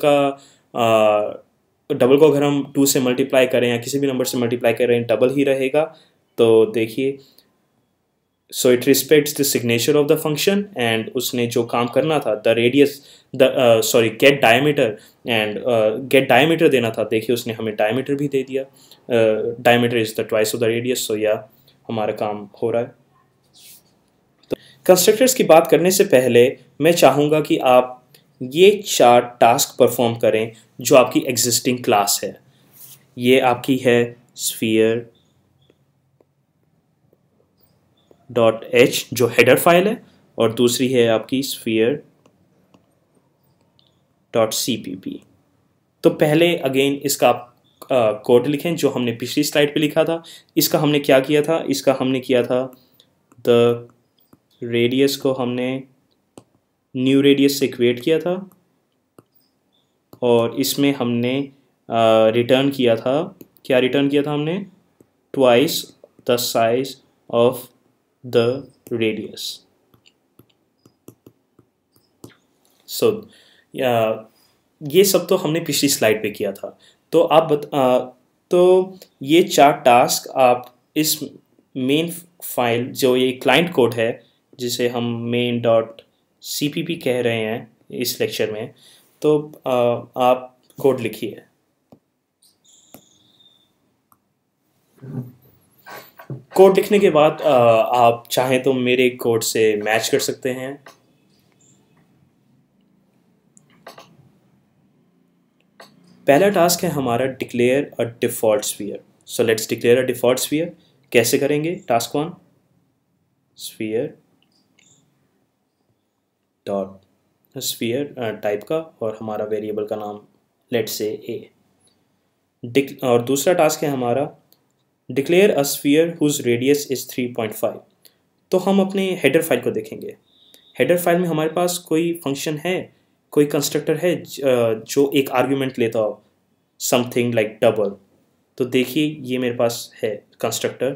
A: को अगर हम 2 से मल्टीप्लाई करें या किसी भी नंबर से मल्टीप्लाई करें डबल ही रहेगा। तो देखिए so it respects the signature of the function, and उसने जो काम करना था the radius get diameter, and get diameter देना था, देखिए उसने हमें डायमीटर भी दे दिया। Diameter is the twice of the radius, so या हमारा काम हो रहा है। तो कंस्ट्रक्टर्स की बात करने से पहले मैं चाहूँगा कि आप ये 4 टास्क परफॉर्म करें जो आपकी एग्जिस्टिंग क्लास है। ये आपकी है स्फीयर डॉट एच जो हेडर फाइल है, और दूसरी है आपकी sphere dot C P P. तो पहले अगेन इसका आप कोड लिखें जो हमने पिछली स्लाइड पे लिखा था। इसका हमने क्या किया था, इसका हमने किया था द रेडियस को हमने न्यू रेडियस से इक्वेट किया था, और इसमें हमने रिटर्न किया था, क्या रिटर्न किया था हमने, twice the size of the radius. So ये सब तो हमने पिछली स्लाइड पे किया था। तो तो ये 4 टास्क आप इस मेन फाइल जो ये क्लाइंट कोड है जिसे हम main dot C P P कह रहे हैं इस लेक्चर में, तो आप कोड लिखिए। कोड लिखने के बाद आप चाहें तो मेरे कोड से मैच कर सकते हैं। पहला टास्क है हमारा declare a default sphere. So let's declare a default sphere. कैसे करेंगे, task 1 sphere dot sphere type का और हमारा वेरिएबल का नाम लेट्स से ए। और दूसरा टास्क है हमारा declare a sphere whose radius is 3.5। तो हम अपने हेडर फाइल को देखेंगे। हेडर फाइल में हमारे पास कोई फंक्शन है, कोई कंस्ट्रक्टर है जो एक आर्ग्यूमेंट लेता हो समथिंग लाइक डबल। तो देखिए ये मेरे पास है कंस्ट्रक्टर।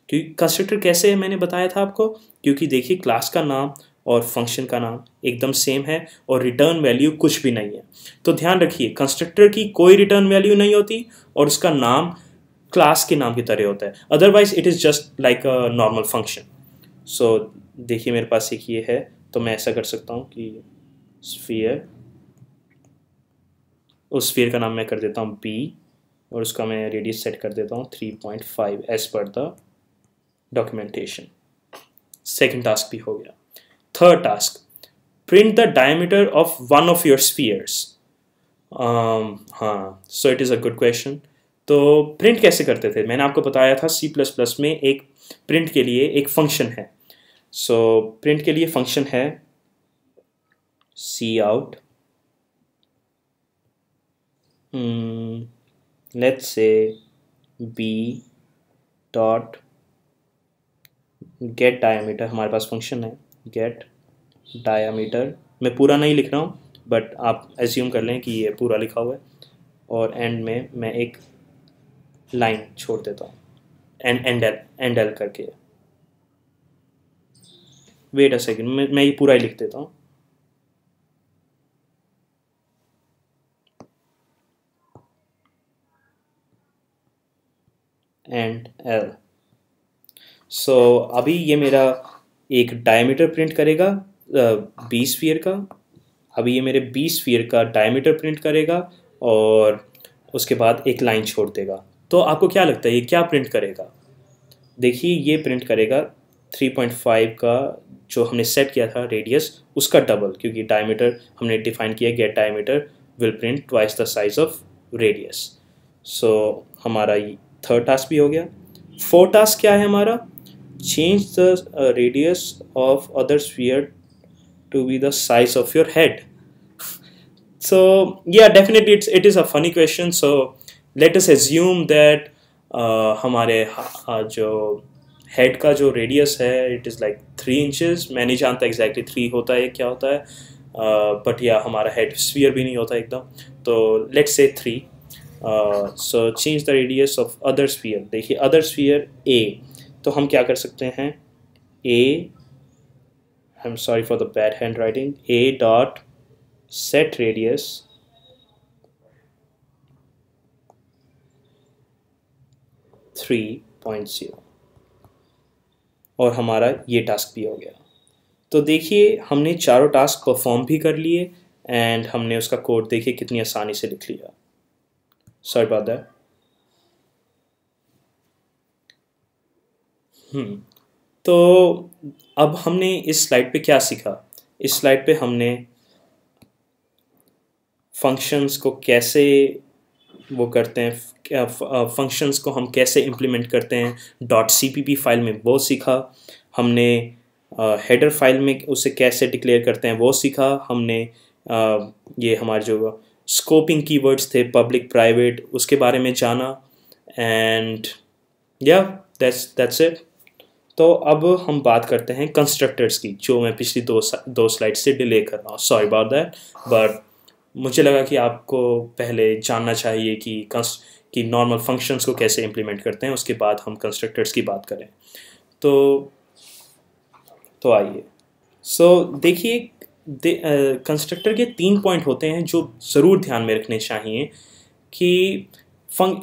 A: क्योंकि कंस्ट्रक्टर कैसे है मैंने बताया था आपको, क्योंकि देखिए क्लास का नाम और फंक्शन का नाम एकदम सेम है और रिटर्न वैल्यू कुछ भी नहीं है। तो ध्यान रखिए कंस्ट्रक्टर की कोई रिटर्न वैल्यू नहीं होती और उसका नाम क्लास के नाम की तरह होता है, otherwise it is just like a normal function. So देखिए मेरे पास एक ये है, तो मैं ऐसा कर सकता हूँ कि स्फीयर, उस स्फीयर का नाम मैं कर देता हूँ बी और उसका मैं रेडियस सेट कर देता हूँ 3.5 as per the documentation. Second task भी हो गया। Third task, print the diameter of one of your spheres. हाँ, so it is a good question. तो प्रिंट कैसे करते थे? मैंने आपको बताया था C++ में एक प्रिंट के लिए एक फंक्शन है। सो प्रिंट के लिए फंक्शन है cout, let's say b dot gate diameter, हमारे पास फंक्शन है गेट डायमीटर। मैं पूरा नहीं लिख रहा हूँ, बट आप एज्यूम कर लें कि ये पूरा लिखा हुआ है, और एंड में मैं एक लाइन छोड़ देता हूँ एंड एल करके। वेट अ सेकेंड, मैं ये पूरा ही लिख देता हूँ। And L. सो अभी ये मेरा एक डायमीटर प्रिंट करेगा बी स्फीयर का। अभी ये मेरे बी स्फीयर का डायमीटर प्रिंट करेगा और उसके बाद एक लाइन छोड़ देगा। तो आपको क्या लगता है ये क्या प्रिंट करेगा? देखिए, ये प्रिंट करेगा 3.5 का जो हमने सेट किया था रेडियस, उसका डबल, क्योंकि डायमीटर हमने डिफाइन किया get diameter will print twice the size of radius. So हमारा थर्ड टास्क भी हो गया। फोर्थ टास्क क्या है हमारा? Change the radius of other sphere to be the size of your head. So yeah, definitely it is a funny question. So let us assume that हमारे जो हेड का जो रेडियस है इट इज़ लाइक 3 इंचेस। मैं नहीं जानता एग्जैक्टली 3 होता है क्या होता है, बट या हमारा हेड स्फीयर भी नहीं होता एकदम। तो let's say 3। So change the radius of other sphere. देखिए अदर स्फीयर ए, तो हम क्या कर सकते हैं? A, I am sorry for the bad handwriting, A dot set radius (3.0) और हमारा ये टास्क भी हो गया। तो देखिए हमने चारों टास्क परफॉर्म भी कर लिए एंड हमने उसका कोड देखिए कितनी आसानी से लिख लिया। Sorry about that. तो अब हमने इस स्लाइड पे क्या सीखा? इस स्लाइड पे हमने फंक्शंस को कैसे वो करते हैं, फंक्शंस को हम कैसे इम्प्लीमेंट करते हैं .cpp फाइल में, वो सीखा हमने। हेडर फाइल में उसे कैसे डिक्लेयर करते हैं वो सीखा हमने। ये हमारे जो स्कोपिंग कीवर्ड्स थे पब्लिक प्राइवेट, उसके बारे में जाना। एंड या दैट्स इट। तो अब हम बात करते हैं कंस्ट्रक्टर्स की, जो मैं पिछली दो स्लाइड से डिले कर रहा हूँ। सॉरी अबाउट दैट, बट मुझे लगा कि आपको पहले जानना चाहिए कि नॉर्मल फंक्शंस को कैसे इम्प्लीमेंट करते हैं, उसके बाद हम कंस्ट्रक्टर्स की बात करें। तो आइए। सो देखिए कंस्ट्रक्टर के 3 पॉइंट होते हैं जो ज़रूर ध्यान में रखने चाहिए। कि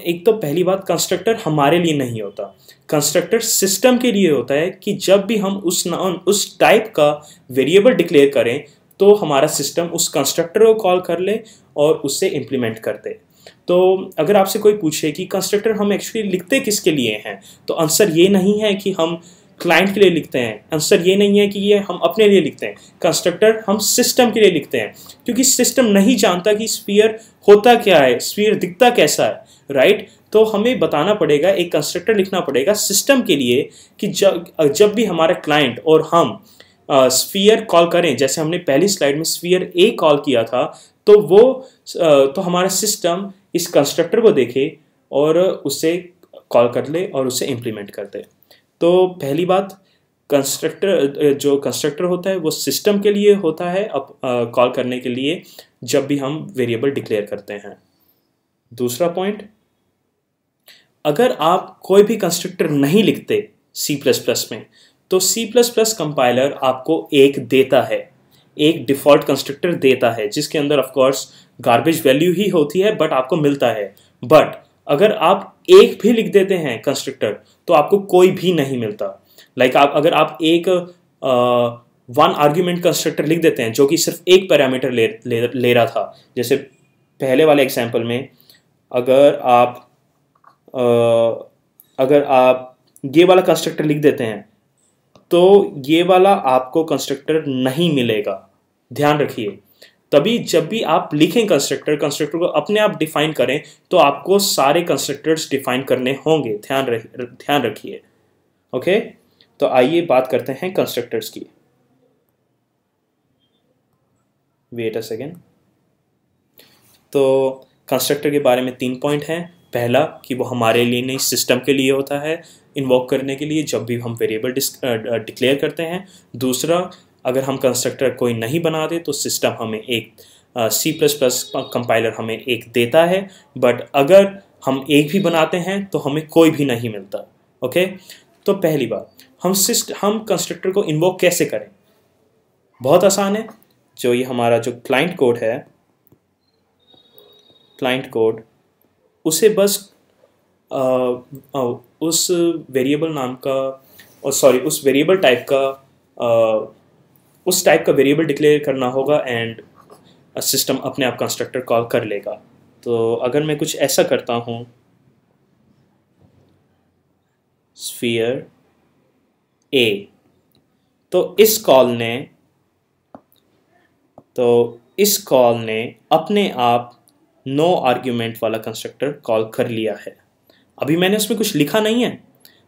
A: एक तो पहली बात, कंस्ट्रक्टर हमारे लिए नहीं होता, कंस्ट्रक्टर सिस्टम के लिए होता है। कि जब भी हम उस टाइप का वेरिएबल डिक्लेयर करें तो हमारा सिस्टम उस कंस्ट्रक्टर को कॉल कर ले और उससे इम्प्लीमेंट कर दे। तो अगर आपसे कोई पूछे कि कंस्ट्रक्टर हम एक्चुअली लिखते किसके लिए हैं, तो आंसर ये नहीं है कि हम क्लाइंट के लिए लिखते हैं, आंसर ये नहीं है कि ये हम अपने लिए लिखते हैं। कंस्ट्रक्टर हम सिस्टम के लिए लिखते हैं, क्योंकि सिस्टम नहीं जानता कि स्फीयर होता क्या है, स्फीयर दिखता कैसा है, राइट। तो हमें बताना पड़ेगा, एक कंस्ट्रक्टर लिखना पड़ेगा सिस्टम के लिए कि जब भी हमारा क्लाइंट और हम स्फीयर कॉल करें, जैसे हमने पहली स्लाइड में स्फीयर ए कॉल किया था, तो हमारा सिस्टम इस कंस्ट्रक्टर को देखे और उससे कॉल कर ले और उसे इम्प्लीमेंट कर दे। तो पहली बात, जो कंस्ट्रक्टर होता है वो सिस्टम के लिए होता है कॉल करने के लिए जब भी हम वेरिएबल डिक्लेयर करते हैं। दूसरा पॉइंट, अगर आप कोई भी कंस्ट्रक्टर नहीं लिखते C++ में, तो C++ कंपाइलर आपको एक देता है, एक डिफ़ॉल्ट कंस्ट्रक्टर देता है जिसके अंदर ऑफ कोर्स गार्बेज वैल्यू ही होती है, बट आपको मिलता है। बट अगर आप एक भी लिख देते हैं कंस्ट्रक्टर तो आपको कोई भी नहीं मिलता। अगर आप एक 1 आर्ग्यूमेंट कंस्ट्रक्टर लिख देते हैं जो कि सिर्फ एक पैरामीटर ले रहा था, जैसे पहले वाले एग्जांपल में अगर आप ये वाला कंस्ट्रक्टर लिख देते हैं तो ये वाला आपको कंस्ट्रक्टर नहीं मिलेगा, ध्यान रखिए। तभी जब भी आप लिखें कंस्ट्रक्टर को अपने आप डिफाइन करें तो आपको सारे कंस्ट्रक्टर्स डिफाइन करने होंगे, ध्यान रखिए। ओके, तो आइए बात करते हैं कंस्ट्रक्टर्स की। Wait a second. तो कंस्ट्रक्टर के बारे में 3 पॉइंट हैं। पहला कि वो हमारे लिए नहीं, सिस्टम के लिए होता है इन्वोक करने के लिए जब भी हम वेरिएबल डिक्लेयर करते हैं। दूसरा, अगर हम कंस्ट्रक्टर कोई नहीं बनाते तो सिस्टम हमें एक C++ कंपाइलर हमें एक देता है, बट अगर हम एक भी बनाते हैं तो हमें कोई भी नहीं मिलता। ओके, तो पहली बात, हम कंस्ट्रक्टर को इन्वोक कैसे करें? बहुत आसान है। जो ये हमारा जो क्लाइंट कोड है, क्लाइंट कोड, उसे बस उस वेरिएबल नाम का, और सॉरी उस वेरिएबल टाइप का, उस टाइप का वेरिएबल डिक्लेयर करना होगा एंड सिस्टम अपने आप कंस्ट्रक्टर कॉल कर लेगा। तो अगर मैं कुछ ऐसा करता हूँ, स्फीयर ए, तो इस कॉल ने अपने आप नो आर्ग्यूमेंट वाला कंस्ट्रक्टर कॉल कर लिया है। अभी मैंने उसमें कुछ लिखा नहीं है,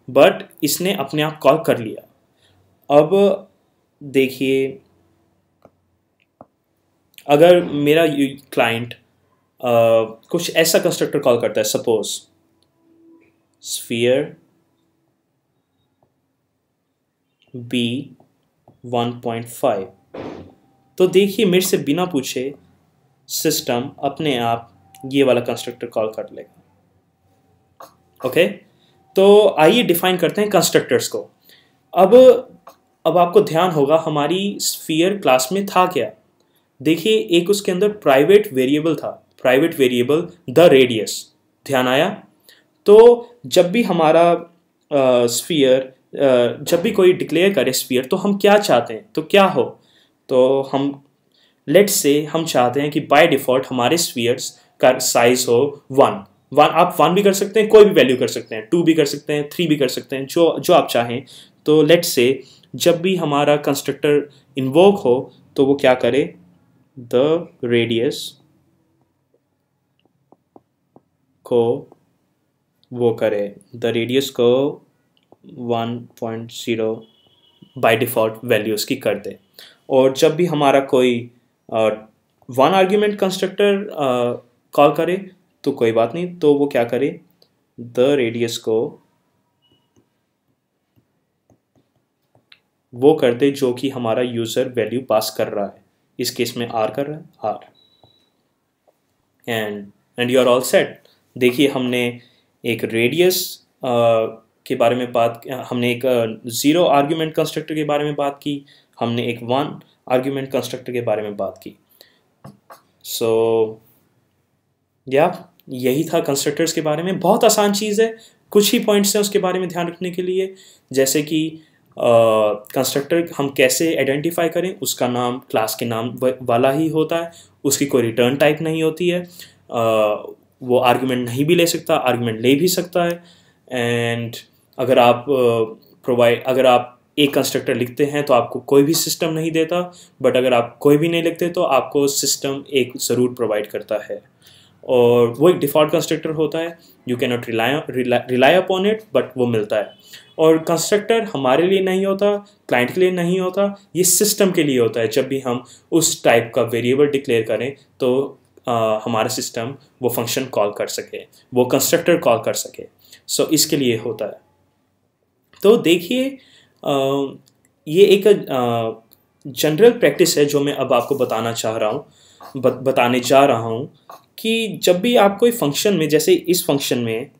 A: बट इसने अपने आप कॉल कर लिया। अब देखिए, अगर मेरा क्लाइंट कुछ ऐसा कंस्ट्रक्टर कॉल करता है, सपोज स्फीयर बी 1.5, तो देखिए मेरे से बिना पूछे सिस्टम अपने आप ये वाला कंस्ट्रक्टर कॉल कर लेगा। ओके, तो आइए डिफाइन करते हैं कंस्ट्रक्टर्स को। अब आपको ध्यान होगा हमारी स्फीयर क्लास में था क्या। देखिए, एक उसके अंदर प्राइवेट वेरिएबल था, प्राइवेट वेरिएबल द रेडियस, ध्यान आया। तो जब भी हमारा स्फीयर, जब भी कोई डिक्लेयर करे स्फीयर, तो हम क्या चाहते हैं, तो क्या हो, तो हम लेट्स से हम चाहते हैं कि बाय डिफ़ॉल्ट हमारे स्फीयर्स का साइज हो 1। आप 1 भी कर सकते हैं, कोई भी वैल्यू कर सकते हैं, 2 भी कर सकते हैं, 3 भी कर सकते हैं, जो आप चाहें। तो लेट्स से जब भी हमारा कंस्ट्रक्टर इन्वोक हो तो वो क्या करे, द रेडियस को वो करे, द रेडियस को 1.0 बाय डिफ़ॉल्ट वैल्यूज़ की कर दे। और जब भी हमारा कोई 1 आर्ग्यूमेंट कंस्ट्रक्टर कॉल करे तो कोई बात नहीं, तो वो क्या करे, द रेडियस को वो कर दे जो कि हमारा यूज़र वैल्यू पास कर रहा है। इस केस में आर कर रहा है, आर, and you are all set. देखिए, हमने एक रेडियस के बारे में हमने एक 0 आर्ग्यूमेंट कंस्ट्रक्टर के बारे में बात की, हमने एक 1 आर्ग्यूमेंट कंस्ट्रक्टर के बारे में बात की। सो यही था कंस्ट्रक्टर्स के बारे में। बहुत आसान चीज़ है, कुछ ही पॉइंट्स हैं उसके बारे में ध्यान रखने के लिए, जैसे कि कंस्ट्रक्टर हम कैसे आइडेंटिफाई करें, उसका नाम क्लास के नाम वाला ही होता है, उसकी कोई रिटर्न टाइप नहीं होती है, वो आर्ग्यूमेंट नहीं भी ले सकता, आर्ग्यूमेंट ले भी सकता है। एंड अगर आप एक कंस्ट्रक्टर लिखते हैं तो आपको कोई भी सिस्टम नहीं देता, बट अगर आप कोई भी नहीं लिखते तो आपको सिस्टम एक ज़रूर प्रोवाइड करता है, और वो एक डिफ़ॉल्ट कंस्ट्रक्टर होता है। You can not rely upon it, but वो मिलता है। और कंस्ट्रक्टर हमारे लिए नहीं होता, क्लाइंट के लिए नहीं होता, ये सिस्टम के लिए होता है। जब भी हम उस टाइप का वेरिएबल डिक्लेयर करें तो हमारा सिस्टम वो फंक्शन कॉल कर सके, वो कंस्ट्रक्टर कॉल कर सके। सो इसके लिए होता है। तो देखिए, ये एक जनरल प्रैक्टिस है जो मैं अब आपको बताने जा रहा हूँ कि जब भी आप कोई फंक्शन में, जैसे इस फंक्शन में,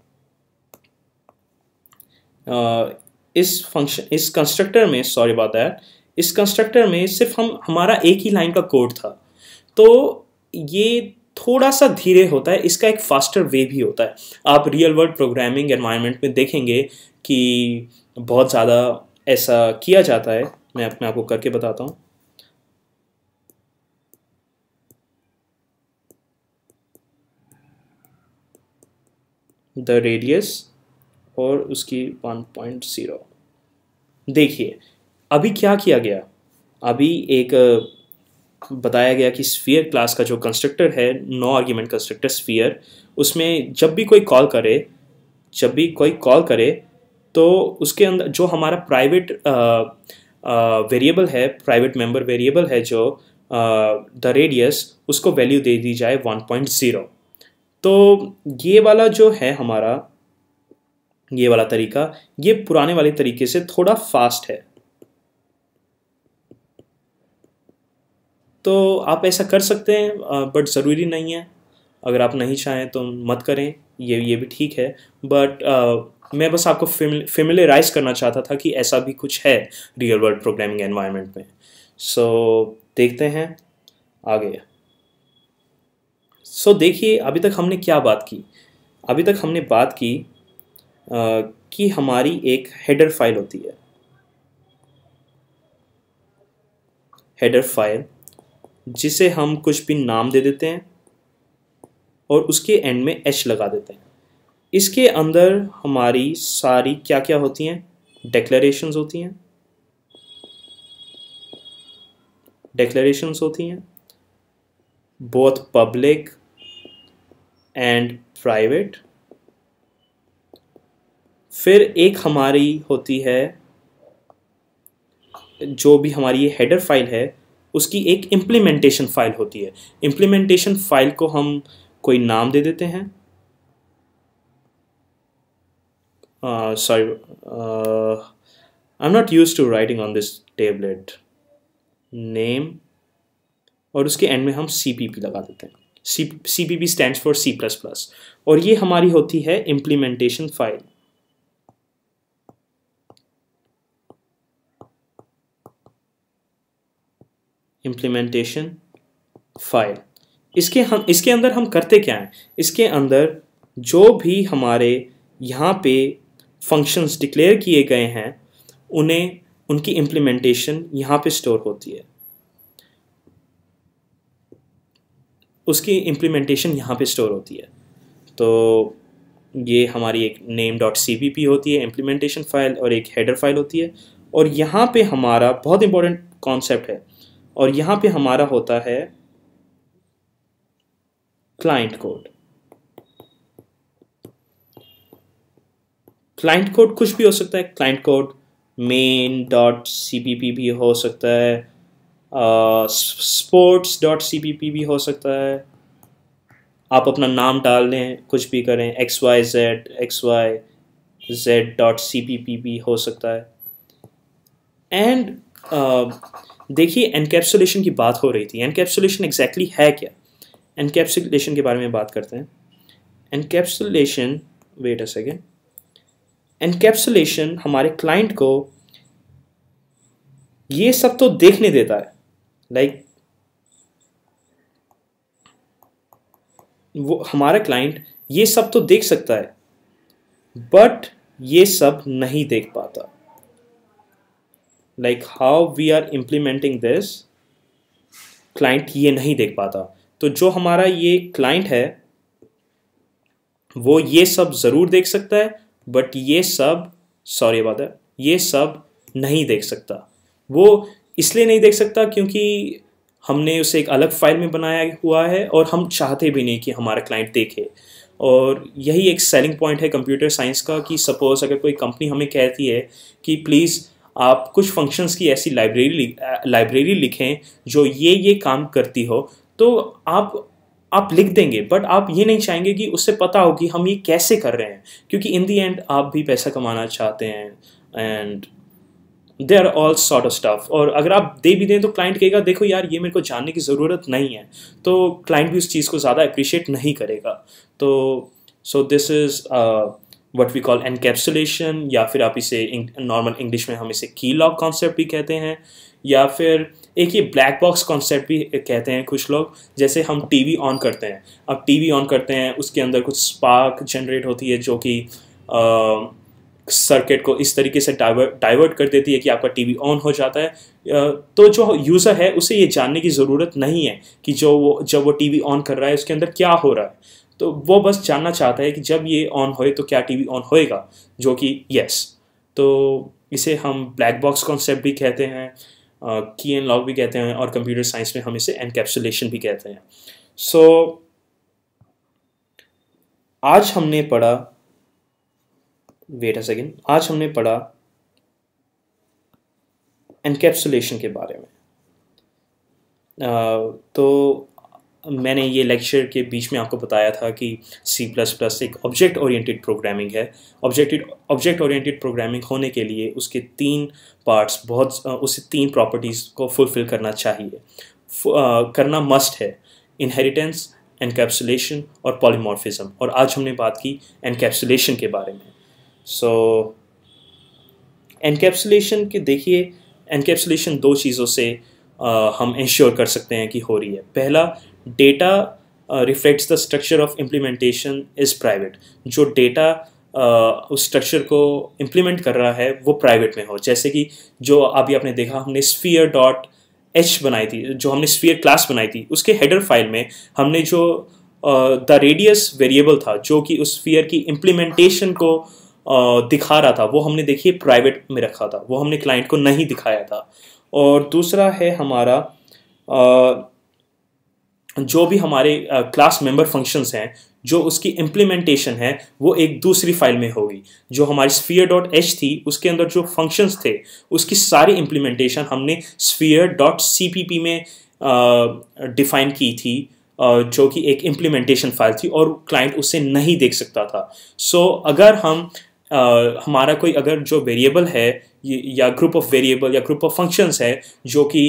A: इस कंस्ट्रक्टर में, सॉरी अबाउट दैट, इस कंस्ट्रक्टर में सिर्फ हमारा एक ही लाइन का कोड था, तो ये थोड़ा सा धीरे होता है, इसका एक फास्टर वे भी होता है। आप रियल वर्ल्ड प्रोग्रामिंग एनवायरनमेंट में देखेंगे कि बहुत ज़्यादा ऐसा किया जाता है। मैं आपको करके बताता हूँ। द रेडियस और उसकी 1.0, देखिए अभी क्या किया गया, अभी एक बताया गया कि स्फीयर क्लास का जो कंस्ट्रक्टर है, नो आर्ग्यूमेंट कंस्ट्रक्टर स्फीयर, उसमें जब भी कोई कॉल करे तो उसके अंदर जो हमारा प्राइवेट वेरिएबल है, प्राइवेट मेंबर वेरिएबल है जो द रेडियस, उसको वैल्यू दे दी जाए 1.0। तो ये वाला जो है हमारा, ये वाला तरीका, ये पुराने वाले तरीके से थोड़ा फास्ट है। तो आप ऐसा कर सकते हैं, बट ज़रूरी नहीं है। अगर आप नहीं चाहें तो मत करें, ये भी ठीक है। बट मैं बस आपको फेमिलियराइज करना चाहता था कि ऐसा भी कुछ है रियल वर्ल्ड प्रोग्रामिंग एनवायरनमेंट में। सो देखते हैं आगे। सो देखिए अभी तक हमने क्या बात की। अभी तक हमने बात की कि हमारी एक हेडर फाइल होती है, हेडर फाइल, जिसे हम कुछ भी नाम दे देते हैं और उसके एंड में एच लगा देते हैं। इसके अंदर हमारी सारी क्या क्या होती हैं, डेक्लेरेशंस होती हैं, बोथ पब्लिक एंड प्राइवेट। फिर एक हमारी होती है, जो भी हमारी ये हेडर फाइल है उसकी एक इम्प्लीमेंटेशन फाइल होती है। इम्प्लीमेंटेशन फाइल को हम कोई नाम दे देते हैं, sorry, I'm not used to writing on this tablet, name, और उसके एंड में हम CPP लगा देते हैं। CPP स्टैंड्स फॉर C++, और ये हमारी होती है इम्प्लीमेंटेशन फाइल। इम्प्लीमेंटेशन फाइल, इसके अंदर हम करते क्या हैं, इसके अंदर जो भी हमारे यहाँ पे फंक्शंस डिक्लेयर किए गए हैं उनकी इम्प्लीमेंटेशन यहाँ पे स्टोर होती है, उसकी इम्प्लीमेंटेशन यहाँ पे स्टोर होती है। तो ये हमारी एक name.cpp होती है इम्प्लीमेंटेशन फाइल, और एक हेडर फाइल होती है। और यहाँ पे हमारा बहुत इंपॉर्टेंट कॉन्सेप्ट है, और यहाँ पे हमारा होता है क्लाइंट कोड। क्लाइंट कोड कुछ भी हो सकता है, क्लाइंट कोड main.cpp भी हो सकता है, sports.cpp भी हो सकता है। आप अपना नाम डाल दें, कुछ भी करें, xyz.cpp भी हो सकता है। एंड देखिए एनकैप्सुलेशन की बात हो रही थी। एनकैप्सुलेशन एग्जैक्टली है क्या, एनकैप्सुलेशन के बारे में बात करते हैं। Encapsulation, wait a second, encapsulation हमारे क्लाइंट को ये सब तो देखने देता है, लाइक वो हमारा क्लाइंट ये सब तो देख सकता है, बट ये सब नहीं देख पाता। Like how we are implementing this, client ये नहीं देख पाता। तो जो हमारा ये क्लाइंट है वो ये सब ज़रूर देख सकता है, बट ये सब, सॉरी अबाउट दैट, ये सब नहीं देख सकता। वो इसलिए नहीं देख सकता क्योंकि हमने उसे एक अलग फाइल में बनाया हुआ है, और हम चाहते भी नहीं कि हमारा क्लाइंट देखे। और यही एक सेलिंग पॉइंट है कंप्यूटर साइंस का, कि सपोज अगर कोई कंपनी हमें कहती है कि प्लीज़ आप कुछ फंक्शंस की ऐसी लाइब्रेरी लिखें जो ये काम करती हो, तो आप लिख देंगे, बट आप ये नहीं चाहेंगे कि उससे पता हो कि हम ये कैसे कर रहे हैं, क्योंकि इन दी एंड आप भी पैसा कमाना चाहते हैं, and they are all sort of stuff. और अगर आप दे भी दें तो क्लाइंट कहेगा देखो यार ये मेरे को जानने की ज़रूरत नहीं है, तो क्लाइंट भी उस चीज़ को ज़्यादा अप्रिशिएट नहीं करेगा। तो so this is what we call encapsulation, या फिर आप इसे नॉर्मल इंग्लिश में हम इसे की लॉक कॉन्सेप्ट भी कहते हैं, या फिर एक ये ब्लैक बॉक्स कॉन्सेप्ट भी कहते हैं कुछ लोग। जैसे हम टीवी ऑन करते हैं, अब टीवी ऑन करते हैं, उसके अंदर कुछ स्पार्क जनरेट होती है जो कि सर्किट को इस तरीके से डाइवर्ट कर देती है कि आपका टीवी ऑन हो जाता है। तो जो यूज़र है उसे ये जानने की ज़रूरत नहीं है कि जब वो टीवी ऑन कर रहा है उसके अंदर क्या हो रहा है, तो वो बस जानना चाहता है कि जब ये ऑन होए तो क्या टीवी ऑन होएगा, जो कि यस। तो इसे हम ब्लैक बॉक्स कॉन्सेप्ट भी कहते हैं, की एंड लॉग भी कहते हैं, और कंप्यूटर साइंस में हम इसे एनकैप्सुलेशन भी कहते हैं। सो आज हमने पढ़ा, वेट अ सेकेंड, आज हमने पढ़ा एनकैप्सुलेशन के बारे में। तो मैंने ये लेक्चर के बीच में आपको बताया था कि C++ एक ऑब्जेक्ट ओरिएंटेड प्रोग्रामिंग है। ऑब्जेक्ट ओरिएंटेड प्रोग्रामिंग होने के लिए उसके तीन पार्ट्स, उसे तीन प्रॉपर्टीज़ को फुलफ़िल करना चाहिए, करना मस्ट है: इनहेरिटेंस, एनकैप्सुलेशन और पॉलीमॉर्फिज्म। और आज हमने बात की एनकैप्सुलेशन के बारे में। सो एनकैप्सुलेशन के देखिए, एनकैप्सुलेशन दो चीज़ों से हम इंश्योर कर सकते हैं कि हो रही है। पहला, data reflects the structure of implementation is private. जो डेटा उस स्ट्रक्चर को इम्प्लीमेंट कर रहा है वो प्राइवेट में हो। जैसे कि जो अभी आपने देखा, हमने sphere.h बनाई थी, जो हमने स्फीयर क्लास बनाई थी, उसके हेडर फाइल में हमने जो द रेडियस वेरिएबल था जो कि उस स्फीयर की इम्प्लीमेंटेशन को दिखा रहा था, वो हमने देखिए प्राइवेट में रखा था, वो हमने क्लाइंट को नहीं दिखाया था। और दूसरा है हमारा जो भी हमारे क्लास मेंबर फंक्शंस हैं, जो उसकी इम्प्लीमेंटेशन है वो एक दूसरी फाइल में होगी। जो हमारी sphere.h थी उसके अंदर जो फंक्शंस थे उसकी सारी इम्प्लीमेंटेशन हमने sphere.cpp में डिफाइन की थी, जो कि एक इम्प्लीमेंटेशन फाइल थी और क्लाइंट उसे नहीं देख सकता था। सो अगर हम हमारा कोई अगर जो वेरिएबल है या ग्रुप ऑफ वेरिएबल या ग्रुप ऑफ फंक्शंस है जो कि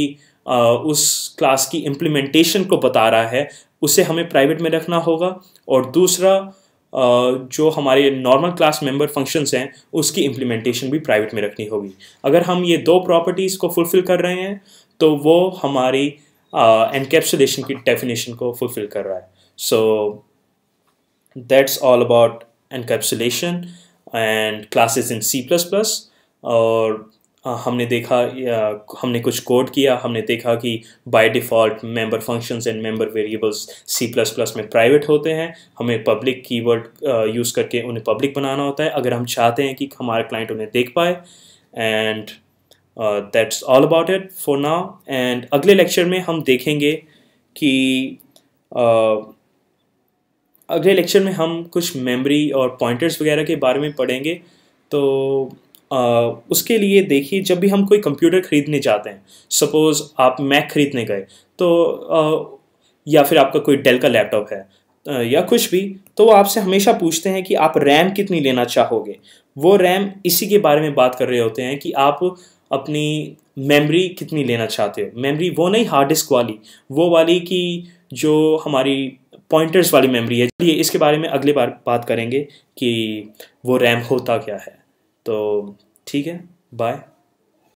A: उस क्लास की इम्प्लीमेंटेशन को बता रहा है, उसे हमें प्राइवेट में रखना होगा। और दूसरा, जो हमारे नॉर्मल क्लास मेंबर फंक्शंस हैं उसकी इम्प्लीमेंटेशन भी प्राइवेट में रखनी होगी। अगर हम ये दो प्रॉपर्टीज़ को फुलफ़िल कर रहे हैं तो वो हमारी एनकैप्सुलेशन की डेफिनेशन को फुलफ़िल कर रहा है। So that's all about encapsulation and classes in C++। और हमने देखा, हमने कुछ कोड किया, हमने देखा कि by default member functions and member variables C++ में प्राइवेट होते हैं। हमें पब्लिक कीवर्ड यूज़ करके उन्हें पब्लिक बनाना होता है अगर हम चाहते हैं कि हमारा क्लाइंट उन्हें देख पाए। And that's all about it for now. And अगले लेक्चर में हम देखेंगे कि अगले लेक्चर में हम कुछ मेमोरी और पॉइंटर्स वगैरह के बारे में पढ़ेंगे। तो उसके लिए देखिए, जब भी हम कोई कंप्यूटर ख़रीदने जाते हैं, सपोज़ आप मैक ख़रीदने गए तो या फिर आपका कोई डेल का लैपटॉप है या कुछ भी, तो वो आपसे हमेशा पूछते हैं कि आप रैम कितनी लेना चाहोगे। वो रैम इसी के बारे में बात कर रहे होते हैं कि आप अपनी मेमोरी कितनी लेना चाहते हो। मेमोरी वो नहीं हार्ड डिस्क वाली, वो वाली कि जो हमारी पॉइंटर्स वाली मेमोरी है। चलिए इसके बारे में अगली बार बात करेंगे कि वो रैम होता क्या है। तो ठीक है, बाय।